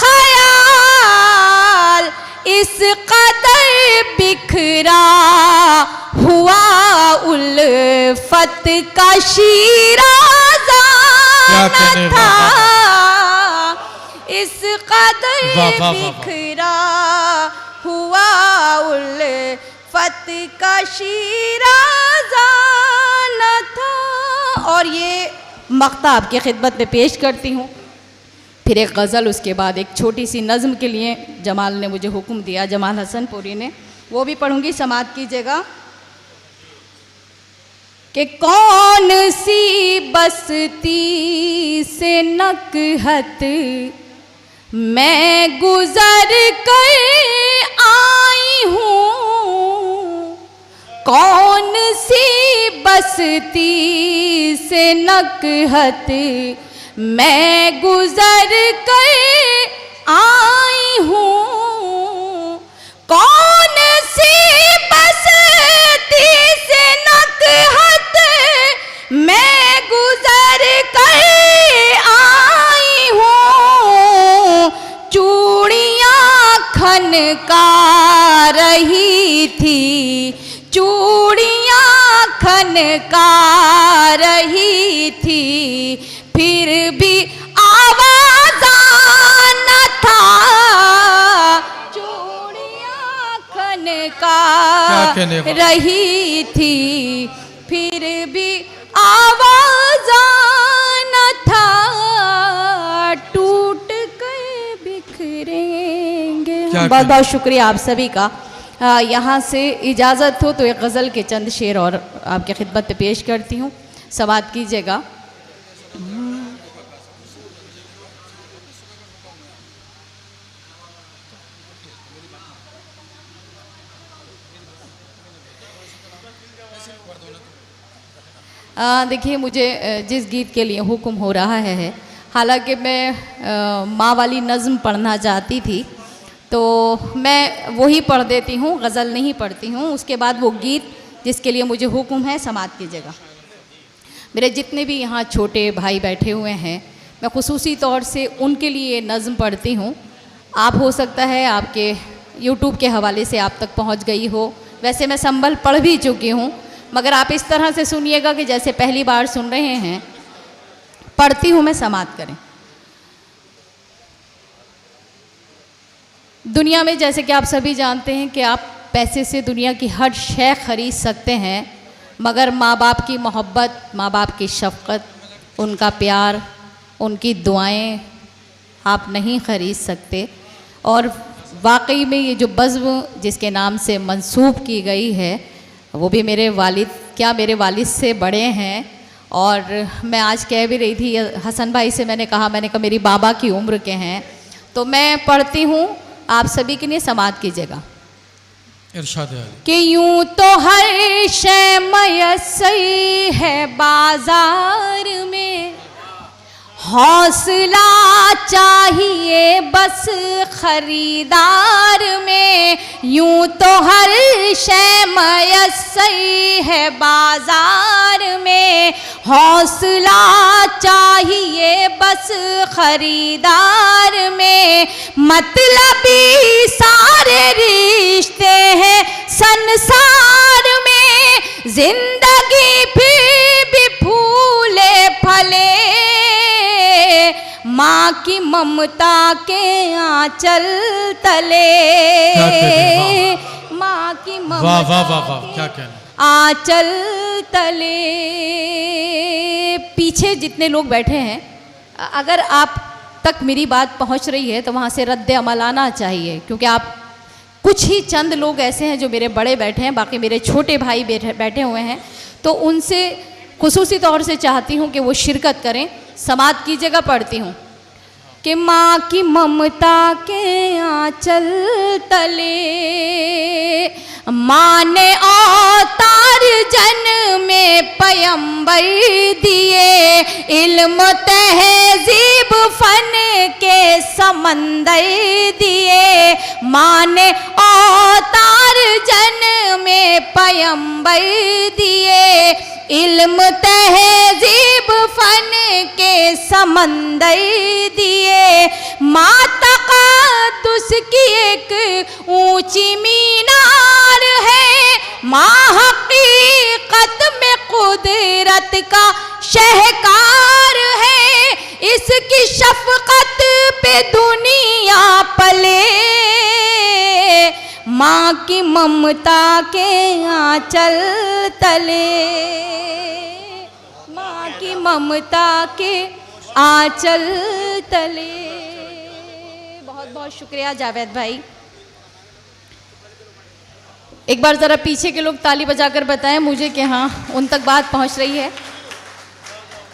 ख्याल। इस कदर बिखरा हुआ उल्फत का शीराज़ा न था। इस कदर बिखरा हुआ उल्फत का शीराज़ा न था। और ये मक्ता आपकी खिदमत में पेश करती हूँ। फिर एक गज़ल, उसके बाद एक छोटी सी नज़्म के लिए जमाल ने मुझे हुक्म दिया, जमाल हसनपुरी ने, वो भी पढ़ूंगी, समात कीजिएगा। कि कौन सी बस्ती से नकहत मैं गुजर कर आई हूँ, कौन सी बस्ती से नकहत मैं गुजर कर आई हूँ, कौन सी बस्ती से नकहत मैं गुजर कर आई हूँ। चूड़ियाँ खनका रही थी, चूड़ियाँ खनका रही थी, फिर भी आवाज़ न था। चूड़ियाँ खनका रही थी, फिर भी आवाज़ न था। टूट कर बिखरेंगे। बहुत बहुत शुक्रिया आप सभी का। यहाँ से इजाज़त हो तो एक गज़ल के चंद शेर और आपकी खिदमत में पेश करती हूँ, समात कीजिएगा। देखिए, मुझे जिस गीत के लिए हुक्म हो रहा है, हालांकि मैं माँ वाली नज़्म पढ़ना चाहती थी तो मैं वही पढ़ देती हूँ, गज़ल नहीं पढ़ती हूँ। उसके बाद वो गीत जिसके लिए मुझे हुक्म है, समात कीजिएगा। मेरे जितने भी यहाँ छोटे भाई बैठे हुए हैं, मैं खुसूसी तौर से उनके लिए नज़्म पढ़ती हूँ। आप हो सकता है आपके यूट्यूब के हवाले से आप तक पहुँच गई हो, वैसे मैं संभल पढ़ भी चुकी हूँ, मगर आप इस तरह से सुनिएगा कि जैसे पहली बार सुन रहे हैं। पढ़ती हूँ मैं, समात करें। दुनिया में जैसे कि आप सभी जानते हैं कि आप पैसे से दुनिया की हर शय खरीद सकते हैं, मगर माँ बाप की मोहब्बत, माँ बाप की शफ़क़त, उनका प्यार, उनकी दुआएं आप नहीं ख़रीद सकते। और वाकई में ये जो बज़्म जिसके नाम से मंसूब की गई है, वो भी मेरे वालिद, क्या मेरे वालिद से बड़े हैं। और मैं आज कह भी रही थी हसन भाई से, मैंने कहा मेरी बाबा की उम्र के हैं। तो मैं पढ़ती हूँ, आप सभी के लिए समात कीजिएगा। इरशाद है कि यूं तो हर शय मयस्सर है बाजार में, हौसला चाहिए बस खरीदार में। यूं तो हर शय मयस्सर है बाजार में, हौसला चाहिए बस खरीदार में। मतलबी सारे रिश्ते हैं संसार में, जिंदगी फिर भी फूले फले माँ की ममता के आंचल तले। माँ की ममता क्या कहना, आंचल तले। पीछे जितने लोग बैठे हैं, अगर आप तक मेरी बात पहुंच रही है तो वहाँ से रद्द अमल आना चाहिए, क्योंकि आप कुछ ही चंद लोग ऐसे हैं जो मेरे बड़े बैठे हैं, बाकी मेरे छोटे भाई बैठे हुए हैं। तो उनसे खुसूसी तौर से चाहती हूँ कि वो शिरकत करें। समात कीजिएगा, पढ़ती हूँ। कि माँ की ममता के आंचल तले, माँ ने अवतार जन में पैगंबर दिए, इल्म तहजीब फन के समंदर दिए। माँ ने अवतार जन में पैगंबर दिए, इल्म तहजीब फन के समंदर दिए। माँ तक़द्दुस की एक ऊंची मीनार है, माँ हकीकत में कुदरत का शहकार है। इसकी शफ़क़त पे दुनिया पले, माँ की ममता के आंचल तले, माँ की ममता के आंचल तले। बहुत बहुत शुक्रिया जावेद भाई। एक बार ज़रा पीछे के लोग ताली बजाकर बताएं मुझे कि हाँ उन तक बात पहुंच रही है।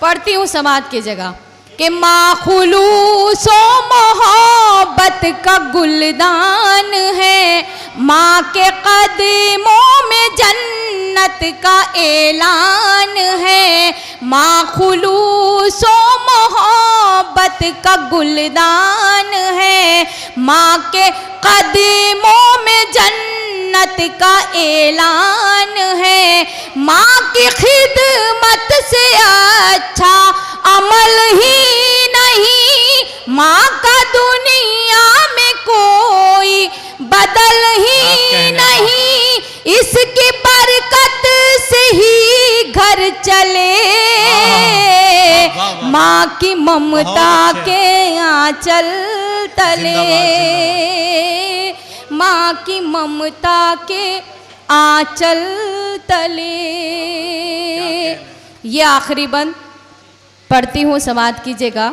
पढ़ती हूँ समात की जगह कि माँ खुलूसो मोहब्बत का गुलदान है, माँ के कदमों में जन्नत का ऐलान है। माँ खुलूसो मोहब्बत का गुलदान है, माँ के कदमों में जन्नत का ऐलान है। माँ की खिदमत से अच्छा अमल ही नहीं, माँ का दुनिया में कोई बदल ही नहीं, इसकी बरकत से ही घर चले। माँ की ममता के आंचल तले, माँ की ममता के आंचल तले। ये आखिरी बंद पढ़ती हूँ, समात कीजिएगा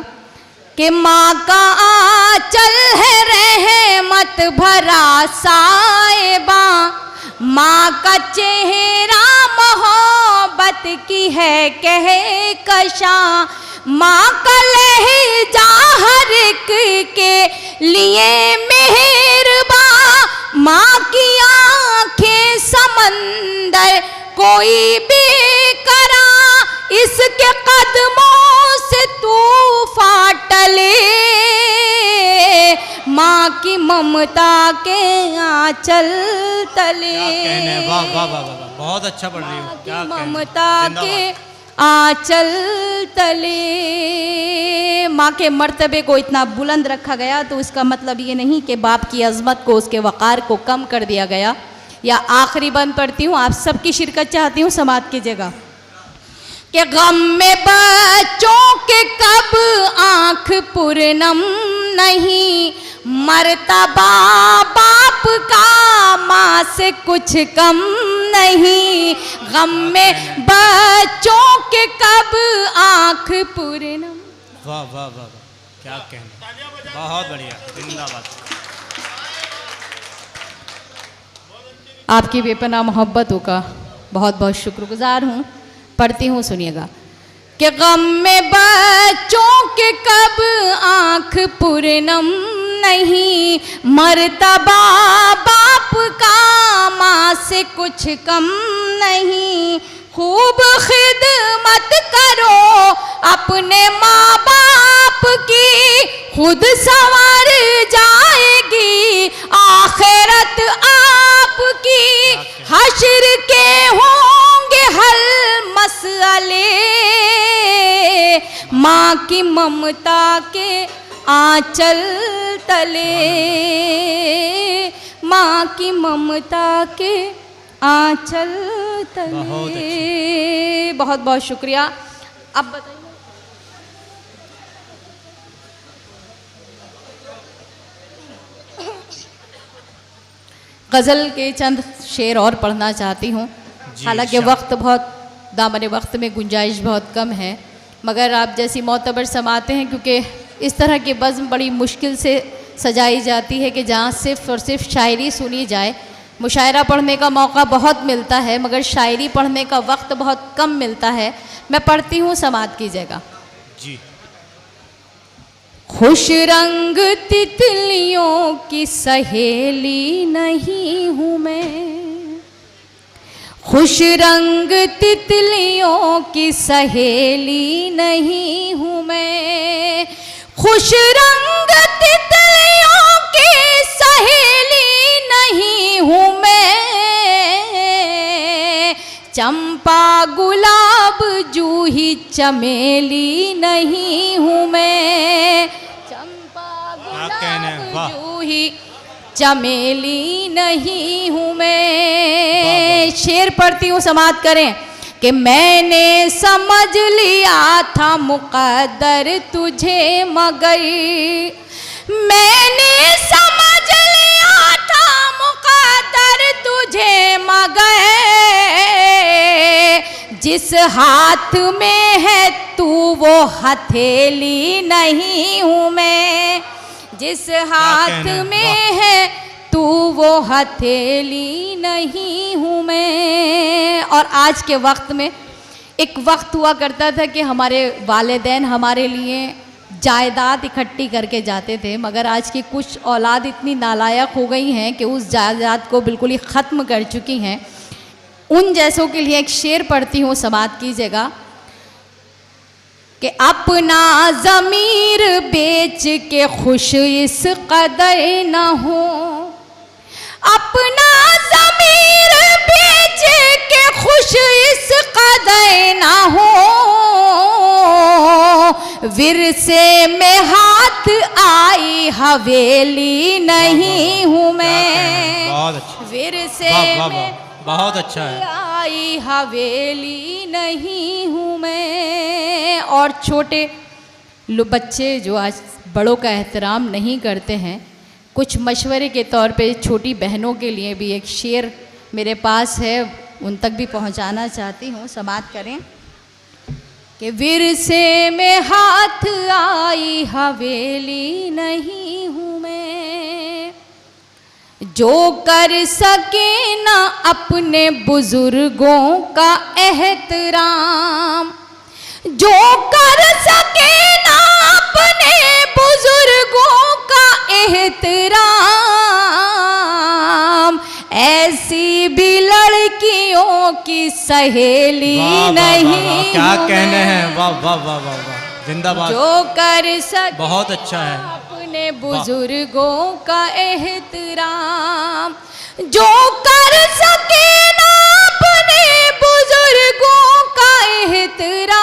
कि माँ का आंचल है रहमत भरा साहिबा, माँ का चेहरा मोहब्बत की है कह कशा, माँ का लहजा हर एक के लिए मेहरबा, माँ की आंखें समंदर कोई बेकरार, इसके कदमों से तूफान टले। माँ की ममता के आंचल तले, वाह वाह वाह वाह, बहुत अच्छा पढ़ रही हूँ। क्या ममता के आंचल तले। माँ के मर्तबे को इतना बुलंद रखा गया तो इसका मतलब ये नहीं कि बाप की अजमत को, उसके वक़ार को कम कर दिया गया। या आखिरी बंद पढ़ती हूँ, आप सबकी शिरकत चाहती हूँ समात की जगह कि गम में बच्चों के कब आँख पूर्णम नहीं, मर्तबा बाप का माँ से कुछ कम नहीं। गम में बच्चों के कब आँख पूर्णम। वाह वाह वाह वाह, क्या कहना, बहुत बढ़िया, जिंदाबाद। आपकी बेपनाह मोहब्बतों का बहुत बहुत शुक्रगुजार हूँ। पढ़ती हूँ, सुनिएगा कि गम में बच्चों के कब आँख पूर्णम नहीं, मर्तबा बाप का माँ से कुछ कम नहीं। खूब खिदमत करो अपने माँ बाप की, खुद संवर जाएगी आखिरत आपकी। हश्र के होंगे हल मसले, माँ की ममता के आंचल तले, माँ की ममता के आंचल तले। बहुत बहुत शुक्रिया। अब बताइए, गज़ल के चंद शेर और पढ़ना चाहती हूँ। हालांकि वक्त बहुत, दामन वक्त में गुंजाइश बहुत कम है, मगर आप जैसी मोतबर समाते हैं, क्योंकि इस तरह की बज़्म बड़ी मुश्किल से सजाई जाती है कि जहाँ सिर्फ़ और सिर्फ शायरी सुनी जाए। मुशायरा पढ़ने का मौका बहुत मिलता है मगर शायरी पढ़ने का वक्त बहुत कम मिलता है। मैं पढ़ती हूँ, समात कीजिएगा जी। खुश रंग तितलियों की सहेली नहीं हूँ मैं, खुश रंग तितलियों की सहेली नहीं हूँ मैं, खुश रंग तितलियों की सहेली नहीं हूँ मैं। चंपा गुलाब जूही चमेली नहीं हूँ मैं, चंपा गुलाब जूही चमेली नहीं हूँ मैं। शेर पढ़ती हूँ, समात करें कि मैंने समझ लिया था मुक़द्दर तुझे मगर, मैंने समझ लिया था मुक़द्दर जिस हाथ में है तू वो हथेली नहीं हूँ मैं, जिस हाथ में है तू वो हथेली नहीं हूँ मैं। और आज के वक्त में, एक वक्त हुआ करता था कि हमारे वालिदैन हमारे लिए जायदाद इकट्ठी करके जाते थे, मगर आज की कुछ औलाद इतनी नालायक हो गई हैं कि उस जायदाद को बिल्कुल ही ख़त्म कर चुकी हैं। उन जैसों के लिए एक शेर पढ़ती हूँ, समात कीजिएगा कि अपना ज़मीर बेच के खुश इस कदर न हो, अपना ज़मीर बेच के खुश इस कदर न हो, विरसे में हाथ आई हवेली नहीं हूँ मैं। बहुत अच्छा, विरसे में बहुत अच्छा है। आई हवेली नहीं हूँ मैं। और छोटे बच्चे जो आज बड़ों का एहतराम नहीं करते हैं, कुछ मशवरे के तौर पे छोटी बहनों के लिए भी एक शेर मेरे पास है, उन तक भी पहुंचाना चाहती हूँ, समात करें कि विरसे में हाथ आई हवेली नहीं हूँ मैं, जो कर सके ना अपने बुजुर्गों का एहतराम, जो कर सके ना अपने बुजुर्गों का एहतराम, ऐसी भी लड़कियों की सहेली नहीं। क्या कहने हैं, वाह वाह वाह वाह वाह, जिंदाबाद। जो कर सके बहुत अच्छा है, अपने बुजुर्गों का एहतराम, जो कर सके ना अपने बुजुर्गों का एहतराम,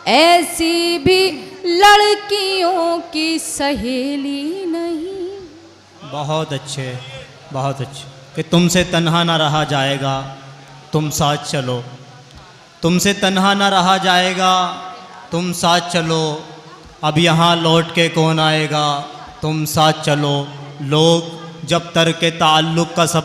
ऐसी भी लड़कियों की सहेली नहीं। बहुत अच्छे, बहुत अच्छे। कि तुमसे तन्हा ना रहा जाएगा, तुम साथ चलो, तुमसे तन्हा ना रहा जाएगा, तुम साथ चलो, अब यहाँ लौट के कौन आएगा, तुम साथ चलो। लोग जब तर्क ताल्लुक़ का सब